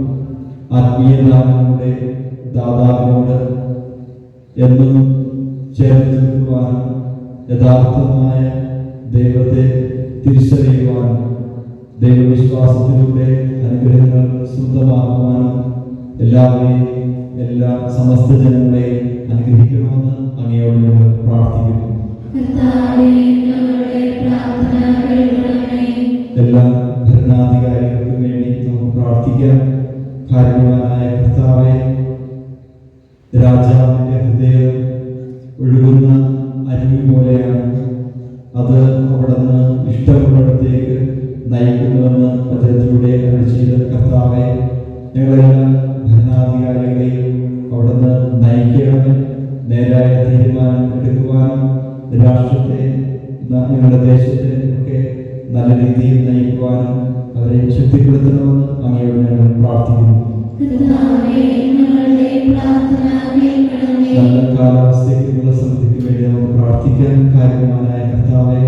ആത്മീയദാനങ്ങളുടെ ദാതാവിനോട് എന്നും ചേർന്ന് നിൽക്കുവാനും യഥാർത്ഥമായ ദൈവത്തെ തിരിച്ചറിയുവാനും ദൈവവിശ്വാസത്തിലൂടെ അനുഗ്രഹങ്ങൾ സ്വന്തമാക്കുവാനും എല്ലാവരെയും എല്ലാ സമസ്ത ജനങ്ങളെയും അനുഗ്രഹിക്കണമെന്ന് അങ്ങയോട് ഞങ്ങൾ പ്രാർത്ഥിക്കുന്നു. എല്ലാ ഭരണാധികാരികൾക്കും വേണ്ടി നമുക്ക് പ്രാർത്ഥിക്കാം. കാരുണ്യവാനായ കർത്താവേ, രാജാവിന്റെ ഹൃദയം ഒഴുകുന്ന അരുവി പോലെയാണ്. അത് അവിടുന്ന് ഇഷ്ടമുള്ളിടത്തേക്ക് നയിക്കുന്നുവെന്ന് വചനത്തിലൂടെ അരുളിച്ചെയ്ത കർത്താവേ, ഞങ്ങളെല്ലാം ഭരണാധികാരികളെയും അവിടുന്ന് നയിക്കണമെന്ന് നേരായ തീരുമാനം എടുക്കുവാനും രാഷ്ട്രത്തെ ഞങ്ങളുടെ ദേശത്തെ ഒക്കെ നല്ല രീതിയിൽ നയിക്കുവാനും അവരെ ശക്തിപ്പെടുത്തണമെന്ന് അങ്ങയോട് ഞങ്ങൾ പ്രാർത്ഥിക്കുന്നു. നല്ല കാലാവസ്ഥയ്ക്കുള്ള സമൃദ്ധിക്ക് വേണ്ടി നമുക്ക് പ്രാർത്ഥിക്കാൻ. കാരുണ്യവാനായ കർത്താവേ,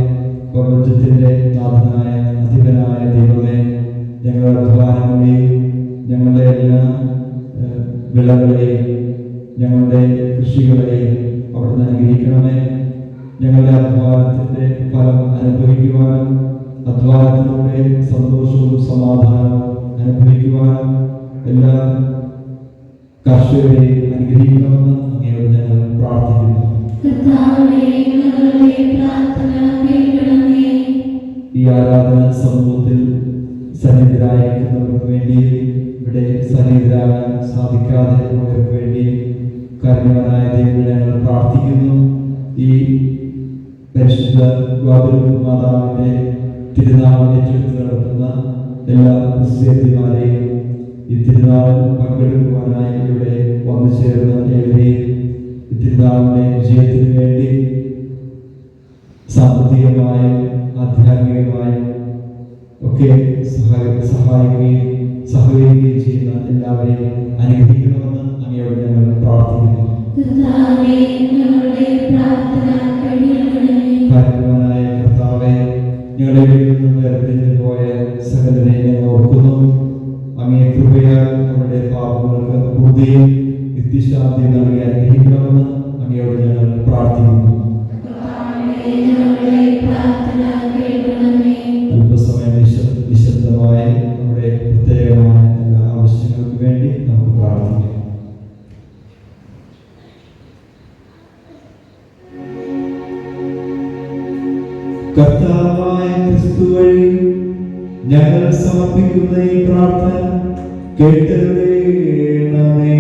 പ്രപഞ്ചത്തിന്റെ നാഥനായ അധിപനായ ദൈവമേ, ഞങ്ങളുടെ അധ്വാനങ്ങളെയും ഞങ്ങളുടെ എല്ലാ വിളകളെയും ഞങ്ങളുടെ കൃഷികളെയും അവിടുന്ന് അനുഗ്രഹിക്കണമേ. ഞങ്ങളുടെ അധ്വാനത്തിന്റെ ഫലം അനുഭവിക്കുവാനും അധ്വാനത്തിലൂടെ സന്തോഷവും സമാധാനവും അനുഭവിക്കുവാനും എല്ലാ കർഷകരെയും അനുഗ്രഹിക്കണമെന്ന് അങ്ങയോട് ഞങ്ങൾ പ്രാർത്ഥിക്കുന്നു. ഈ ആരാധന സമൂഹത്തിൽ സന്നിഹിതരായിരിക്കുന്നവർക്ക് വേണ്ടി, ഇവിടെ സന്നിഹിതരാകാൻ സാധിക്കാതെ ഉള്ളവർക്ക് വേണ്ടി കാരുണ്യവാനായ ദൈവത്തെ ഞങ്ങൾ പ്രാർത്ഥിക്കുന്നു. ഈ പരിശുദ്ധ ഗോപുരം മാതാവിന്റെ തിരുനാൾ ഏറ്റെടുത്ത് നടത്തുന്ന എല്ലാ ക്രിസ്ത്യാനിമാരെയും ഈ തിരുനാളിൽ പങ്കെടുക്കുവാനായി ഇവിടെ വന്നു ചേർന്ന ഏവരെയും ഈ തിരുനാളിന്റെ വിജയത്തിന് വേണ്ടി സാമ്പത്തികമായും ആധ്യാത്മികമായും ഒക്കെ സഹായിക്കുകയും സഹകരിക്കുകയും ചെയ്യുന്ന എല്ലാവരെയും അനുഗ്രഹിക്കണമെന്ന് അങ്ങയോട് ഞങ്ങൾ പ്രാർത്ഥിക്കുന്നു. കാരുണ്യവാനായ കർത്താവേ, ഞങ്ങളുടെ ഇടയിൽ നിന്ന് വേർതിരിഞ്ഞു പോയ സകലരെ ഞങ്ങൾ ഓർക്കുന്നു. അങ്ങേ കൃപയാൽ നമ്മുടെ പാപങ്ങൾക്ക് ബുദ്ധിയും നിത്യശാന്തിയും നൽകി അനുഗ്രഹിക്കണമെന്ന് അങ്ങയോട് ഞങ്ങൾ പ്രാർത്ഥിക്കുന്നു. അല്പസമയം നിശബ്ദമായി നമ്മുടെ പ്രത്യേകമായ എല്ലാ ആവശ്യങ്ങൾക്ക് വേണ്ടി നമുക്ക് പ്രാർത്ഥിക്കാം. കർത്താവായ ക്രിസ്തു വഴി ഞങ്ങൾ സമർപ്പിക്കുന്ന ഈ പ്രാർത്ഥന കേട്ടരുളേണമേ.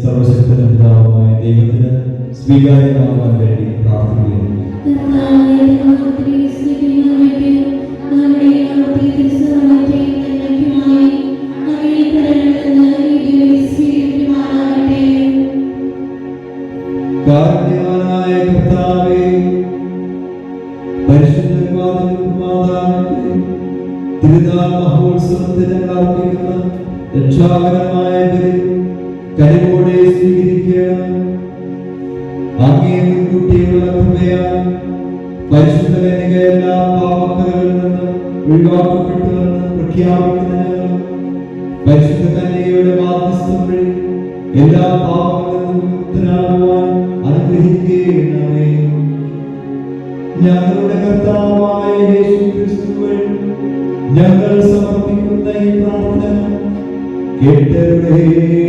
സർവശക്തനും പിതാവുമായ ദൈവത്തിന് സ്വീകാര്യമാകാൻ വേണ്ടി പ്രാർത്ഥിക്കുന്നു. കാരുണ്യവാനായ കർത്താവേ, പരിശുദ്ധ മാതാവിന്റെ തിരുനാൾ മഹോത്സവത്തിന് ഞങ്ങൾ അർപ്പിക്കുന്ന രക്ഷാകരമായ ബലി കനിവോടെ സ്വീകരിക്കുക. അങ്ങേ മുൻകൂട്ടിയുള്ള കൃപയാൽ പരിശുദ്ധ കന്യക എല്ലാ പാപക്കരകളിൽ നിന്ന് ഒഴിവാക്കപ്പെട്ടുവെന്ന് പ്രഖ്യാപിക്കുന്ന ഞങ്ങൾ പരിശുദ്ധ കന്യകയുടെ മാധ്യസ്ഥം വഴി എല്ലാ പാപങ്ങളിൽ നിന്നും മുക്തരാകുവാൻ അനുഗ്രഹിക്കണമേ. ഞങ്ങളുടെ കർത്താവായ യേശുക്രിസ്തു വഴി ഞങ്ങൾ സമർപ്പിക്കുന്ന ഈ പ്രാർത്ഥന കേട്ടരുളേണമേ.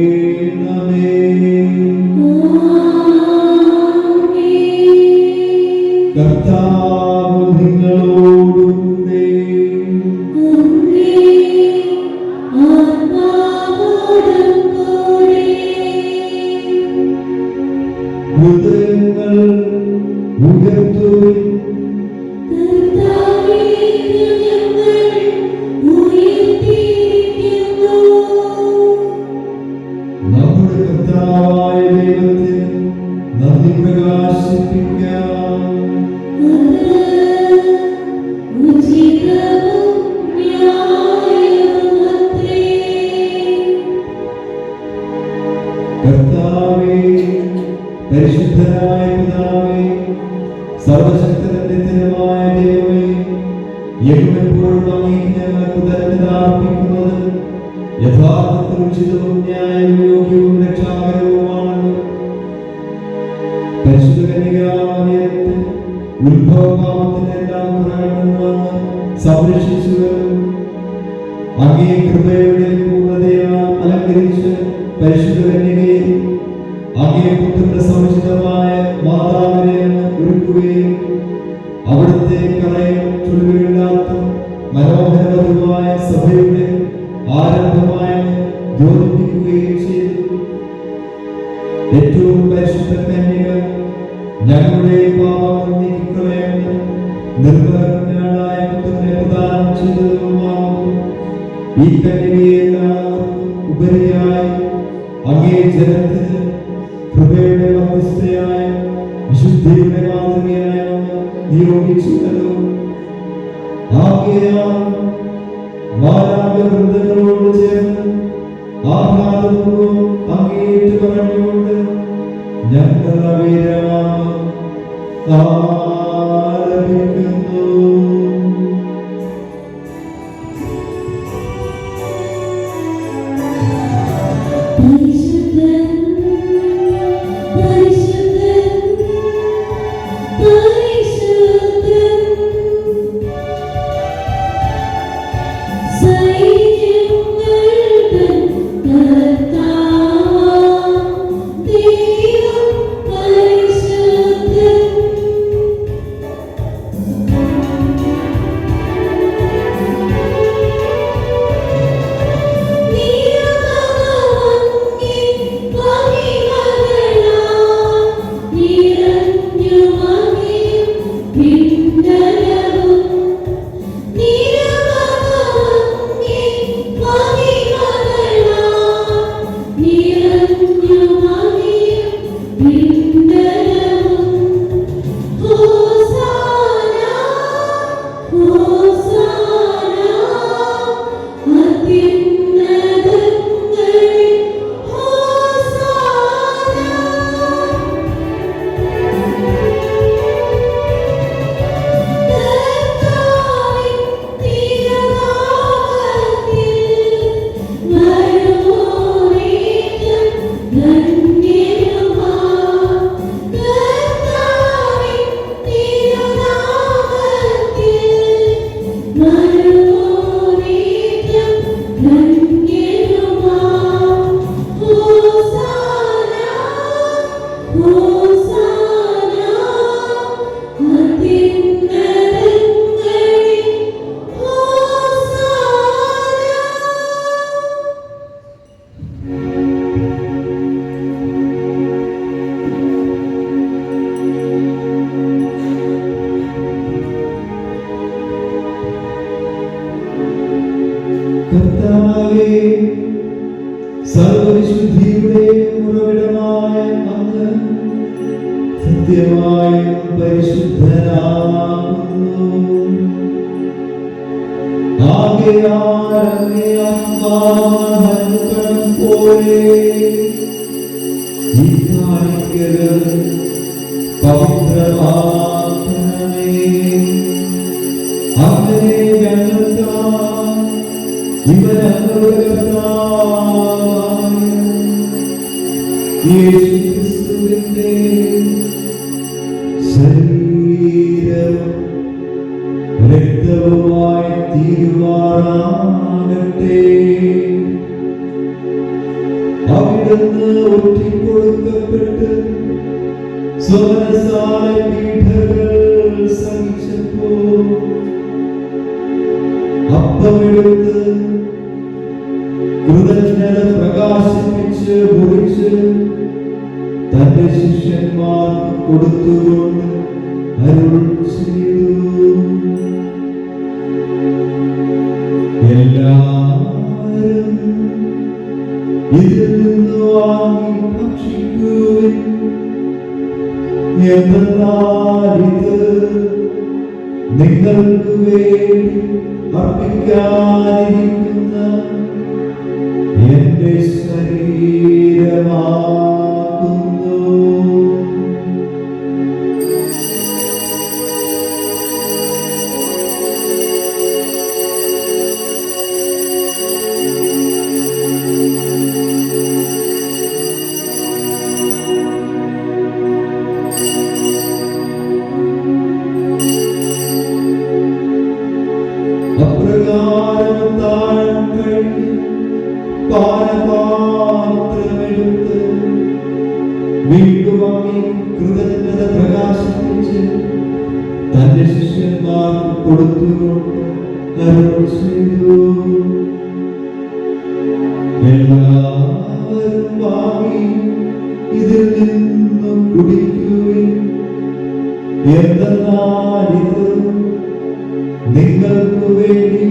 കർത്താവ് നിങ്ങളോടുകൂടെ. ഹൃദയങ്ങൾ ഉയർത്തുവിൻ. നമ്മുടെ കർത്താവായ ദൈവത്തിന് നന്ദി പ്രകാശിപ്പിക്കാം. കർത്താവേ, പരിശുദ്ധനായ പിതാവേ, സർവശക്തനും നിത്യനുമായ ദൈവമേ, എപ്പോഴും അങ്ങേക്ക് ഞങ്ങൾ കൃതജ്ഞത അർപ്പിക്കുന്നത് യഥാർത്ഥത്തിൽ ഉചിതവും ന്യായവും യോഗ്യവും രക്ഷാകരവുമാണ്. പരിശുദ്ധ കന്യകാമറിയത്തെ ഉത്ഭവഭാവത്തിന്റെ എല്ലാ കുറകളിൽ നിന്ന് സംരക്ഷിച്ചുവരും അങ്ങേ കൃപയുടെ പൂർണ്ണതയാൽ അലങ്കരിച്ച് പരിശുദ്ധ കന്യകയെ അങ്ങേ പുത്രന്റെ സമുചിതമായ മാതാവിനെ ഒരുക്കുകയും അവിടുത്തെ കറയും ചുളിവില്ലാത്ത മനോഹരവധുവായ സഭയുടെ ആരംഭമായി ജ്യോതിപ്പിക്കുകയും ചെയ്തു. ഏറ്റവും പരിശുദ്ധ കന്യക ഞങ്ങളുടെ പാപങ്ങൾ നീക്കിക്കളയുന്ന നിർമ്മലനായ പുത്രനെ പ്രദാനം ചെയ്തതുമാകുന്നു. ഈ കന്യകയെല്ലാവർക്കും ഉപരിയായി അങ്ങേ ജനത്തിന് കൃപയുടെ മധ്യസ്ഥയായ വിശുദ്ധിയുടെ മാതൃകയായ നിയോഗിച്ചുവല്ലോ. ആകയാൽ മാലാഖവൃന്ദങ്ങളോട് ചേർന്ന് ആഹ്ലാദപൂർവ്വം അങ്ങേറ്റു പറഞ്ഞുകൊണ്ട് ഞങ്ങൾ അവിരാമം ആലപിക്കുന്നു. സർവവിശുദ്ധിയുടെ ഉറവിടമായ അങ്ങ് സത്യമായും പരിശുദ്ധനാകുന്നു. ആകയാൽ അങ്ങേ ആത്മാവനുകരണം പോലെ ഈ കാണിക്കകൾ പവിത്രമാക്കണമേ. അങ്ങനെ ഞങ്ങൾക്കായി ഇവൻ ഞങ്ങളുടെ കർത്താവായ യേശുക്രിസ്തുവിന്റെ ശരീരവും രക്തവുമായി തീരുമാറാകട്ടെ. അവിടുന്ന് ഒറ്റിക്കൊടുക്കപ്പെട്ട് സ്വമനസായ പീഡകൾ സഹിച്ചപ്പോൾ അപ്പമെടുത്ത് കൃതജ്ഞത പ്രകാശിപ്പിച്ച് മുറിച്ച് തന്റെ ശിഷ്യന്മാർക്ക് കൊടുത്തുകൊണ്ട് അരുൾ ചെയ്തു. എല്ലാവരും ഇതിൽ നിന്ന് വാങ്ങി ഭക്ഷിക്കുവിൻ. എന്തെന്നാൽ ഇത് നിങ്ങൾക്ക് വേണ്ടി അർപ്പിക്കാനിരിക്കുന്ന എന്റെ ശരീരമാകുന്നു. അപ്രകാരം താഴം കഴിഞ്ഞ് പാനപാത്രമെടുത്ത് വീണ്ടും അങ്ങേ കൃതജ്ഞത പ്രകാശിപ്പിച്ച് തന്റെ ശിഷ്യന്മാർക്ക് കൊടുത്തുകൊണ്ട് അരുൾ ചെയ്തു. എല്ലാവരും വാങ്ങി ഇതിൽ നിന്നും കുടിക്കുവിൻ. എന്തെന്നാൽ ഇത് നിങ്ങൾക്ക് വേണ്ടി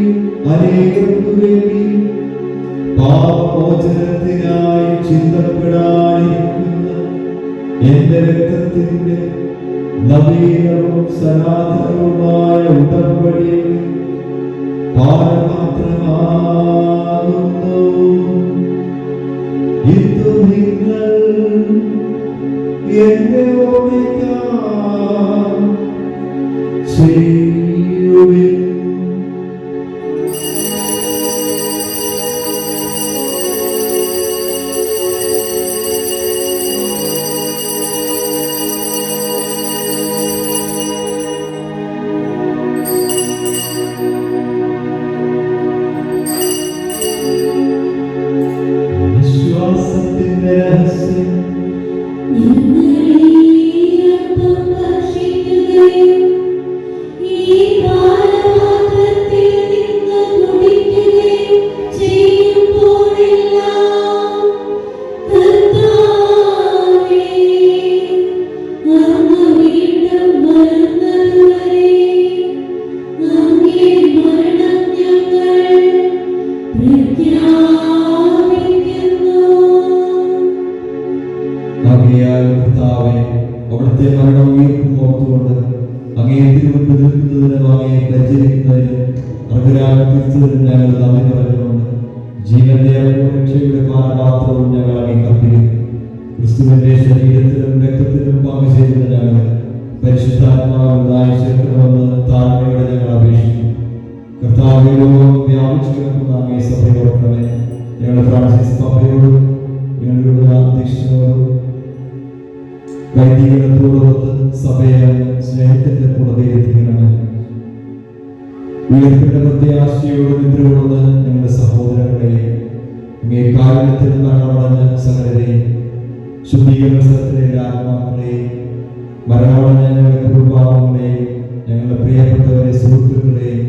അനേകർക്കു വേണ്ടി പാപമോചനത്തിനായി ചിന്തപ്പെടാനിരിക്കുന്ന എന്റെ രക്തത്തിന്റെ നവീനവും സനാതനവുമായ ഉടമ്പടിയിൽ പാനപാത്രമാകുന്നു. ഇത് നിങ്ങൾ എന്റെ ഓർമ്മയ്ക്കായി ചെയ്യുവിൻ. വിശ്വാസത്തിന്റെ രഹസ്യം അവിടുത്തെ മരണം ഉയർപ്പും ഓർത്തുകൊണ്ട് അങ്ങേ തിരുവനന്തപുരത്തിനും അങ്ങയെ പരിചരിക്കുന്നതിനും അർഹരാകുന്നതിനും ഞങ്ങൾ നന്ദി പറഞ്ഞുകൊണ്ട് ജീവന്റെ രക്ഷയുടെ പാനപാത്രവും ഞങ്ങൾ അങ്ങേ അർപ്പിക്കുന്നു. ക്രിസ്തുവിന്റെ ശരീരത്തിലും രക്തത്തിലും പങ്കുചേരുന്ന ഞങ്ങൾ പരിശുദ്ധാത്മാവിനായി ചേർക്കണമെന്ന് താഴ്മയോടെ ഞങ്ങൾ അപേക്ഷിക്കുന്നു. കർത്താവേ, ലോകം വ്യാപിച്ചു കിടക്കുന്ന അങ്ങേ സഭയോർക്കണമേ. ഞങ്ങളുടെ ഫ്രാൻസിസ് പാപ്പയോടും ഞങ്ങളുടെ അധ്യക്ഷനോടും വൈദികത്തോടൊത്ത് സഭയെ സ്നേഹത്തിന്റെ പുറത്തേക്കെത്തിക്കണം. ഉയർപ്പിന്റെ പ്രത്യാശയോട് നിദ്രയോടുന്ന ഞങ്ങളുടെ സഹോദരങ്ങളെയും അങ്ങേ കാരുണ്യത്തിൽ മരണമടഞ്ഞ സകലരെയും ശുദ്ധീകരണ സ്ഥലത്തിലെ ആത്മാക്കളെയും മരണമടഞ്ഞ ഞങ്ങളുടെ കുടുംബാംഗങ്ങളെയും ഞങ്ങളുടെ പ്രിയപ്പെട്ടവരെ സുഹൃത്തുക്കളെയും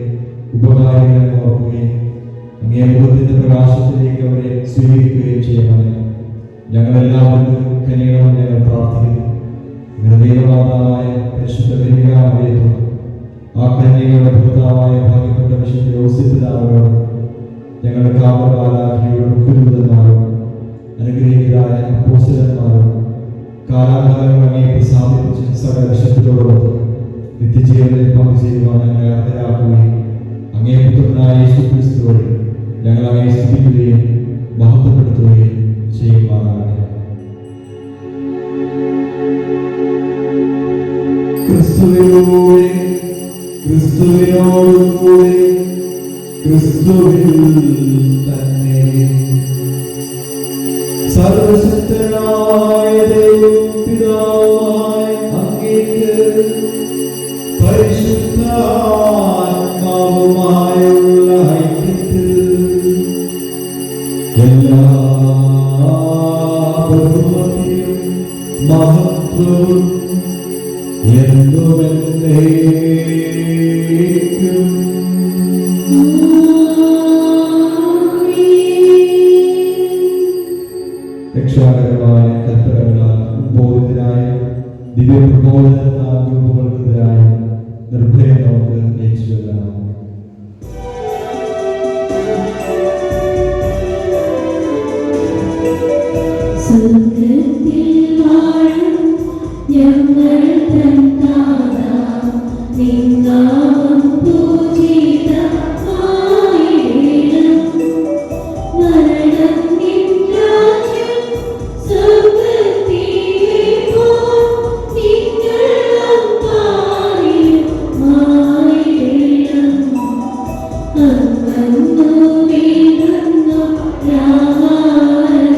ഉപകാരികളെ ഓർക്കുകയും അങ്ങേ മുഖത്തിന്റെ പ്രകാശത്തിലേക്ക് അവരെ സ്വീകരിക്കുകയും ചെയ്യണമേ. ഞങ്ങളെല്ലാവരും കനിയണമെന്ന് ഞങ്ങൾ പ്രാർത്ഥിക്കുന്നു. ദൈവമാതാവായ പരിശുദ്ധ കന്യകാമറിയത്തോടും ആ കന്യകയുടെ ഭർത്താവായ ഭാഗ്യപ്പെട്ട വിശുദ്ധ യോസേപ്പിതാവിനോടും ഞങ്ങളുടെ കാവൽമാലാഖയുടെ മുഖ്യദൂതന്മാരും അനുഗ്രഹീതരായ അപ്പോസ്തലന്മാരും കാലാകാലങ്ങൾ അങ്ങേ പ്രസാദിപ്പിച്ച് സകല ശക്തിയോടൊപ്പം നിത്യജീവനിൽ പങ്കുചേരുവാൻ ഞങ്ങളെ അർഹരാക്കുകയും അങ്ങേ പുത്രനായ യേശുക്രിസ്തു വഴി ഞങ്ങൾ അങ്ങേ സ്തുതിക്കുകയും മഹത്വപ്പെടുത്തുകയും ചെയ്യുവാനാകട്ടെ. ക്രിസ്തുവിലൂടെ ക്രിസ്തുവിനോടുകൂടെ ക്രിസ്തുവിൽ തന്നെ സർവശക്തനായ ദൈവം പിതാവായ അങ്ങേക്ക് പരിശുദ്ധാത്മാവുമായുള്ള ഐക്യത്തിൽ എല്ലാ ബഹുമതിയും മഹത്വവും എന്നുമെന്നേക്കും രക്ഷാകരമായ കൽപ്പനകളാൽ ഉദ്ബോധിതരായ ദിവ്യപ്രബോധനത്താൽ രൂപപ്പെടുന്നതിനായി നിർഭയം നമുക്ക് ഏറ്റുചൊല്ലാം. സ്വർഗ്ഗത്തിൽ വാഴും ഞങ്ങൾ തൻ താതാ, നിൻ നാമം പൂജിതമായിടണം. വരണം നിൻ രാജ്യം, സ്വർഗ്ഗത്തിലെ പോൽ നിന്നിളം പാലിയുമായിടണം. അങ്ങന്നു വീഴുന്ന രാമായണം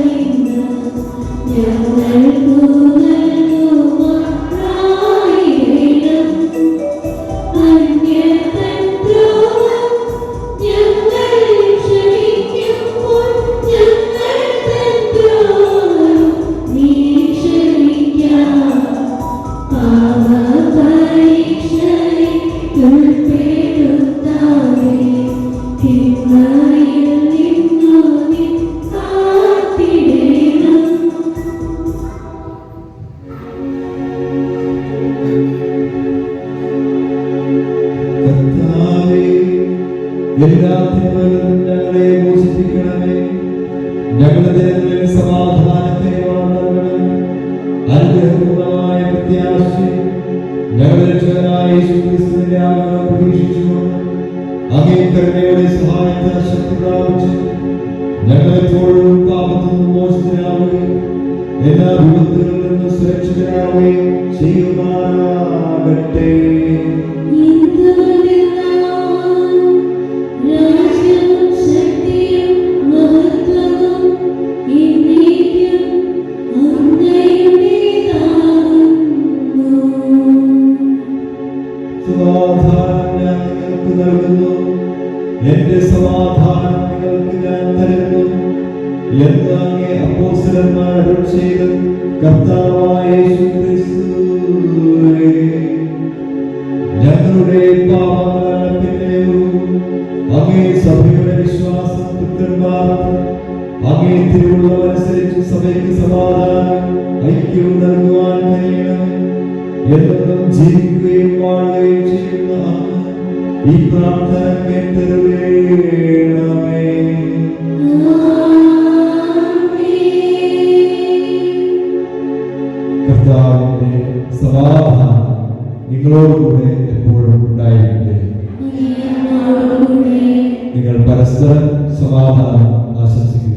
ഞങ്ങൾക്കു നൽകുമാറായിടണം. അന്യതൻ ദ്രോഹം ഞങ്ങൾ ക്ഷമിക്കുമ്പോൾ ഞങ്ങൾ തൻ ദ്രോഹം നീ ക്ഷമിക്കാം. പാപപരീക്ഷയിൽ ഉൾപ്പെടുത്താതെ തിന്മയിൽ നിന്നു നീ കാത്തിടണം. കർത്താവേ, എല്ലാ തിന്മകളിലും ഞങ്ങളെ മോചിപ്പിക്കണമേ. ഞങ്ങളുടെ ദിനങ്ങളിൽ സമാധാനത്തെ വളർത്തണമേ. അനുഗ്രഹപൂർണമായ പ്രത്യാശയും ഞങ്ങളുടെ രക്ഷകനായ യേശുക്രിസ്തുവിന്റെ ആഗമനം പ്രതീക്ഷിച്ചുകൊണ്ട് അങ്ങേ കരുണയുടെ സഹായത്താൽ ശക്തി പ്രാപിച്ച് ഞങ്ങളെപ്പോഴും പാപത്തിൽ നിന്ന് മോചിതരാവുകയും എല്ലാ വിപത്തുകളിൽ നിന്ന് സുരക്ഷിതരാവുകയും ചെയ്യുമാറാകട്ടെ. രാജ്യവും ശക്തിയും മഹത്വവും എന്നേക്കും അങ്ങയുടേതാകുന്നു. സമാധാനം ഞാൻ നിങ്ങൾക്ക് നൽകുന്നു, എന്റെ സമാധാനം നിങ്ങൾക്ക് ഞാൻ തരുന്നു എന്ന് അങ്ങേ അപ്പോസ്തലന്മാർ അരുൾ ചെയ്ത കർത്താവായ യേശുക്രിസ്തുവേ, ഞങ്ങളുടെ പാപങ്ങൾ പിന്നെയും അങ്ങേ സഭയുടെ വിശ്വാസം പുത്രന്മാർക്ക് അങ്ങേ തിരുവുള്ളമനുസരിച്ച് സഭയ്ക്ക് സമാധാനം ഐക്യവും നൽകുവാൻ കഴിയണം. എന്നും ജീവിക്കുകയും വാഴുകയും ചെയ്യുന്ന അങ്ങ് ഈ പ്രാർത്ഥന കേട്ടരുളേണമേ. കർത്താവിന്റെ സമാധാനം നിങ്ങളോടുകൂടെ എപ്പോഴും ഉണ്ടായിരിക്കട്ടെ. നിങ്ങൾ പരസ്പരം സമാധാനം ആശംസിക്കുന്നു.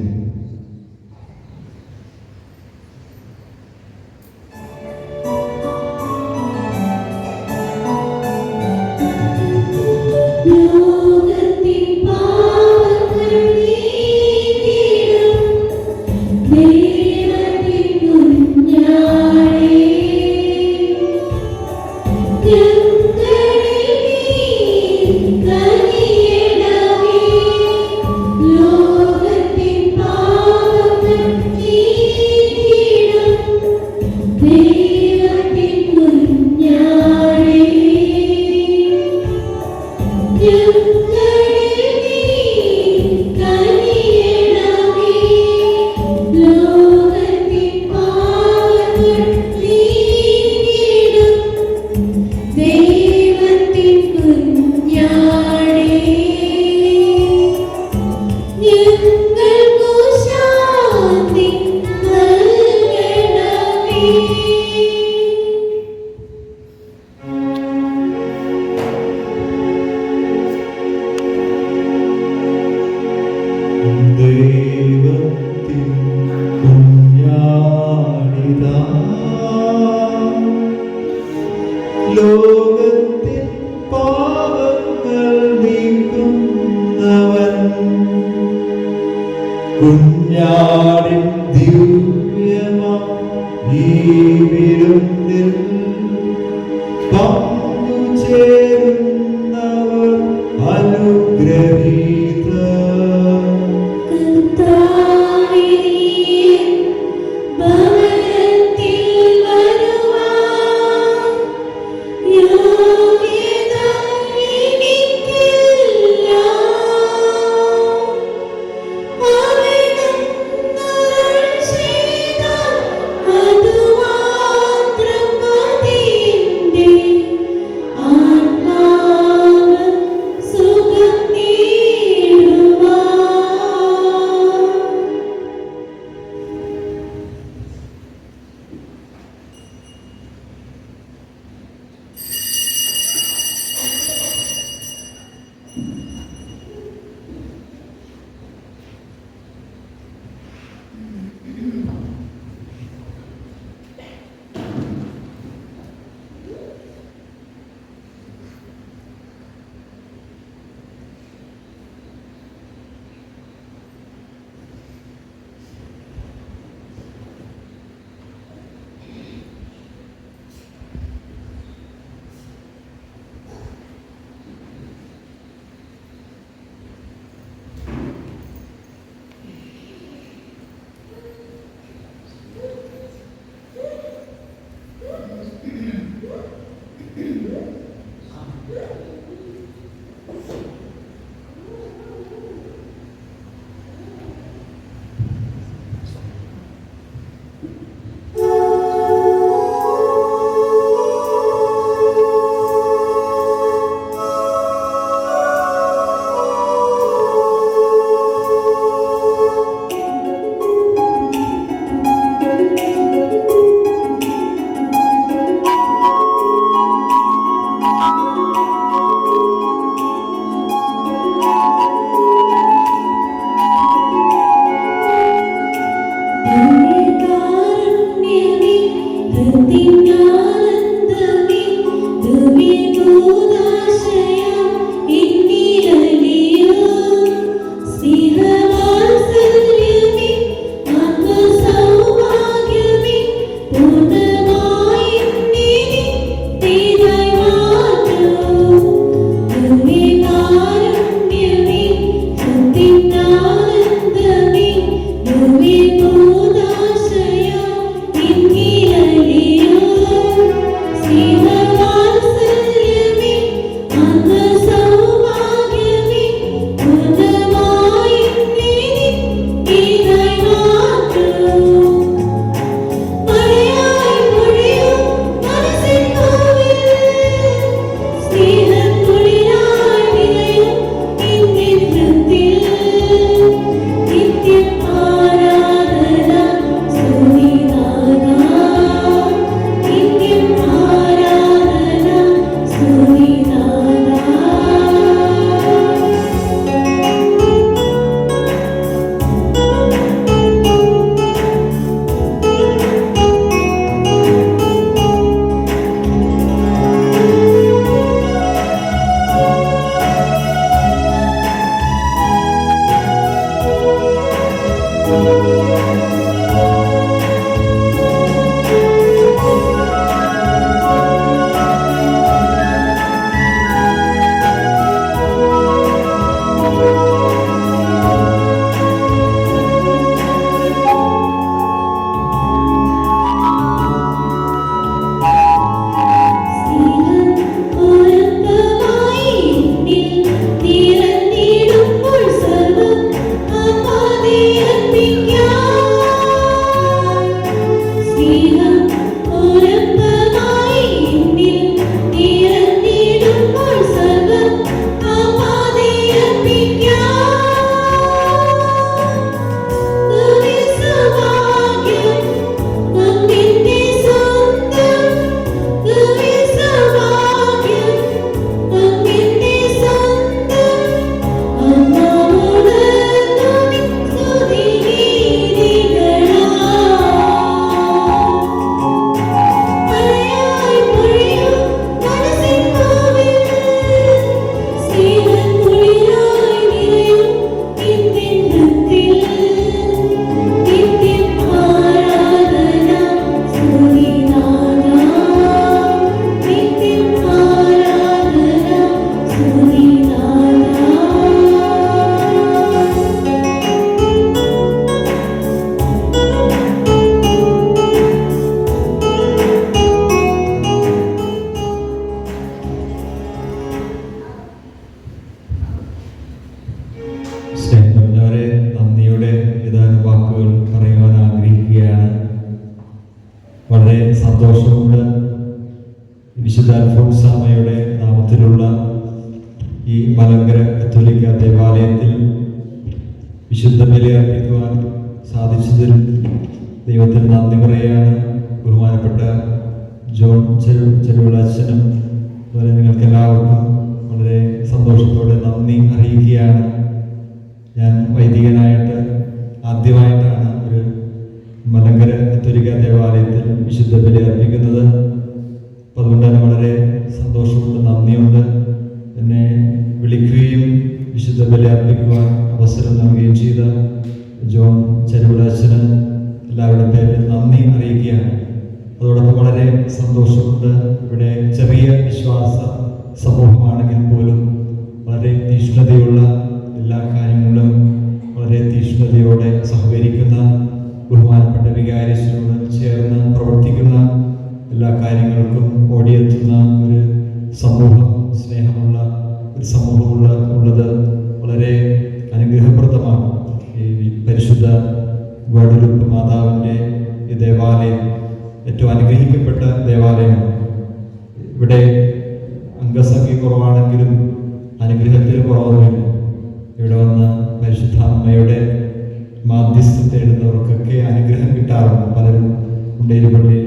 ലോകത്തിൻ പാപങ്ങൾ നീക്കിയിടും ദൈവത്തിൻ കുഞ്ഞാടേ, ഞങ്ങളിൽ നീ കനിയണമേ. ലോക ദൈവത്തിൻ കുഞ്ഞാടിതാ, ലോകത്തിൻ പാപങ്ങൾ നീക്കുന്നവൻ, കുഞ്ഞാടിൻ ദിവ്യമാ ഈ വിരുന്നിൽ പങ്കുചേരുന്നവർ അനുഗ്രഹീതർ. അത് മാത്രം സന്തോഷമുണ്ട്. വിശുദ്ധ അൽഫോൻസാമ്മയുടെ നാമത്തിലുള്ള ഈ മലങ്കര കത്തോലിക്ക ദേവാലയത്തിൽ വിശുദ്ധ ബലി അർപ്പിക്കുവാൻ സാധിച്ചതിൽ ദൈവത്തിന് നന്ദി പറയുകയാണ്. ബഹുമാനപ്പെട്ട ജോൺ ചെരുവിള അച്ഛനും അതുപോലെ നിങ്ങൾക്ക് എല്ലാവർക്കും വളരെ സന്തോഷത്തോടെ നന്ദി അറിയിക്കുകയാണ്. ഞാൻ വൈദികനായിട്ട് ആദ്യമായിട്ടാണ് ഒരു മലങ്കര കത്തോലിക്ക ദേവാലയത്തിൽ വിശുദ്ധ ബലി അർപ്പിക്കുന്നത്. അപ്പം അതുകൊണ്ട് തന്നെ വളരെ സന്തോഷമുണ്ട്, നന്ദിയുണ്ട്. എന്നെ വിളിക്കുകയും വിശുദ്ധ ബലി അർപ്പിക്കുവാൻ അവസരം നൽകുകയും ചെയ്ത ജോൺ ചെരുവിള അച്ഛന് എല്ലാവരുടെ പേരിൽ നന്ദി അറിയിക്കുകയാണ്. അതോടൊപ്പം വളരെ സന്തോഷമുണ്ട്. ഇവിടെ ചെറിയ വിശ്വാസ സമൂഹമാണെങ്കിൽ പോലും വളരെ തീഷ്ണതയുള്ള എല്ലാ കാര്യങ്ങളും വളരെ തീഷ്ണതയോടെ സഹകരിക്കുന്ന ബഹുമാനപ്പെട്ട വികാരിയോട് ചേർന്ന് പ്രവർത്തിക്കുന്ന എല്ലാ കാര്യങ്ങൾക്കും ഓടിയെത്തുന്ന ഒരു സമൂഹം, സ്നേഹമുള്ള ഒരു സമൂഹമുള്ള ഉള്ളത് വളരെ അനുഗ്രഹപ്രദമാണ്. ഈ പരിശുദ്ധ ഗുഡലുപ്പ് മാതാവിൻ്റെ ഈ ദേവാലയം ഏറ്റവും അനുഗ്രഹിക്കപ്പെട്ട ദേവാലയമാണ്. ഇവിടെ അംഗസംഖ്യ കുറവാണെങ്കിലും അനുഗ്രഹത്തിൽ കുറവൊന്നുമില്ല. ഇവിടെ വന്ന പരിശുദ്ധ അമ്മയുടെ മാധ്യസ്ഥം തേടുന്നവർക്കൊക്കെ അനുഗ്രഹം കിട്ടാറുണ്ട്. പലരും ഉണ്ടേരിപ്പള്ളി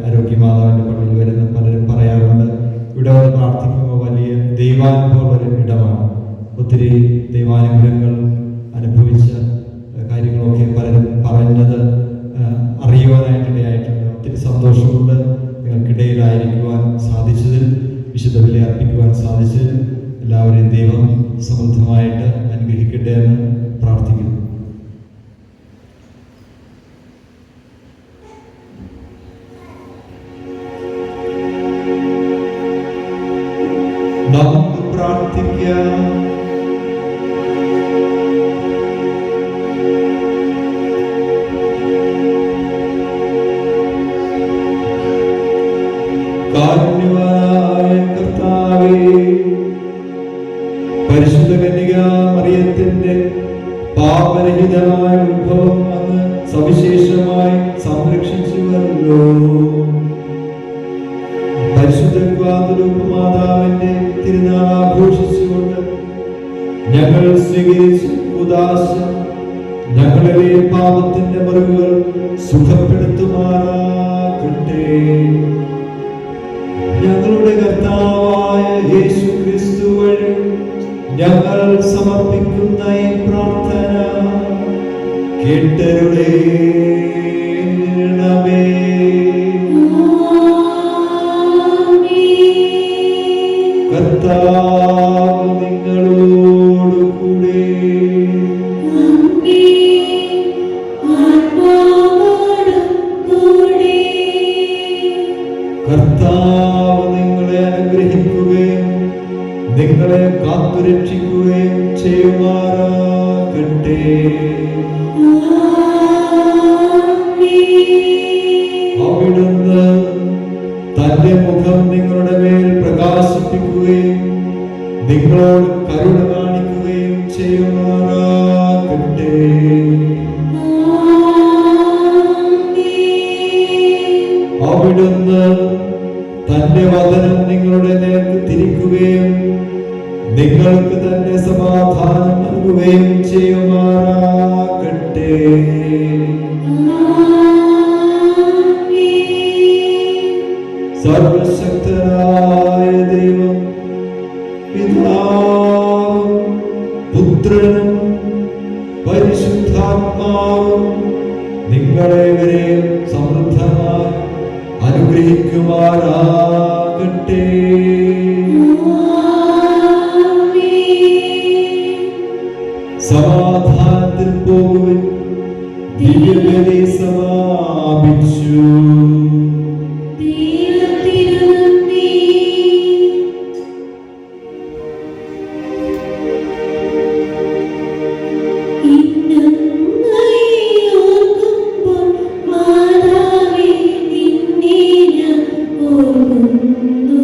ആരോഗ്യമാതാവിൻ്റെ പള്ളിയിൽ വരുന്ന പലരും പറയാറുണ്ട്, ഇവിടെ വന്ന് പ്രാർത്ഥിക്കുമ്പോൾ വലിയ ദൈവാനുഭവമുള്ള ഇടമാണ്. ഒത്തിരി ദൈവാനുഗ്രഹങ്ങൾ അനുഭവിച്ച കാര്യങ്ങളൊക്കെ പലരും പറഞ്ഞത് അറിയുവാനായിട്ടിടയായിട്ടുണ്ട്. ഒത്തിരി സന്തോഷമുണ്ട് നിങ്ങൾക്കിടയിലായിരിക്കുവാൻ സാധിച്ചതിൽ, വിശുദ്ധ ബലി അർപ്പിക്കുവാൻ സാധിച്ചതിൽ. എല്ലാവരെയും ദൈവം സമൃദ്ധമായിട്ട് അനുഗ്രഹിക്കട്ടെ എന്ന് പ്രാർത്ഥിക്കുന്നു. നമുക്ക് പ്രാർത്ഥിക്കാം. കാരുണ്യവാനായ കർത്താവേ, പരിശുദ്ധ കന്യക മറിയത്തിന്റെ പാപരഹിതമായ ഉത്ഭവം അങ്ങ് സവിശേഷമായി സംരക്ഷിച്ചുവല്ലോ. പരിശുദ്ധ ഗുഡലുപ്പ് മാതാവിന്റെ തിരുനാൾ ആഘോഷിച്ചുകൊണ്ട് ഞങ്ങൾ സ്വീകരിച്ച ഉദാശ ഞങ്ങളിലെ പാപത്തിന്റെ മുറിവുകൾ സുഖപ്പെടുത്തുമാറാകട്ടെ. ഞങ്ങളുടെ കർത്താവായ യേശു ക്രിസ്തു വഴി ഞങ്ങൾ സമർപ്പിക്കുന്ന ഈ പ്രാർത്ഥന കേട്ടരുളേണമേ. കർത്താവ് നിങ്ങളോടുകൂടെ. കർത്താവ് നിങ്ങളെ അനുഗ്രഹിക്കുകയും നിങ്ങളെ കാത്തുരക്ഷിക്കുകയും ചെയ്യുമാറാകട്ടെ. അവിടുന്ന് തന്റെ മുഖം നിങ്ങളുടെ മേൽ പ്രകാശിപ്പിക്കുകയും നിങ്ങളോട് കരുണ കാണിക്കുകയും ചെയ്യുമാറാകട്ടെ. അവിടുന്ന് തന്റെ വചനം നിങ്ങളുടെ നേർക്ക് തിരിക്കുകയും നിങ്ങൾക്ക് തന്റെ സമാധാനം നൽകുകയും ചെയ്യുമാറാകട്ടെ. സർവശക്തനായ ദൈവം പിതാവും പുത്രനും പരിശുദ്ധാത്മാവും നിങ്ങളെവരെയും സമൃദ്ധമായി അനുഗ്രഹിക്കുമാറാകട്ടെ. സമാധാനത്തിൽ പോകുവിൻ. ദിവ്യബലി സമാപിച്ചു. മാതാവേ നിന്നെ ഞാൻ ഓർക്കുന്നു.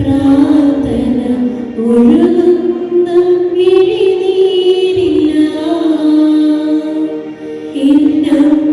പ്രാർത്ഥന ഒഴുകുന്ന മിഴിനീരില്ല. എന്നും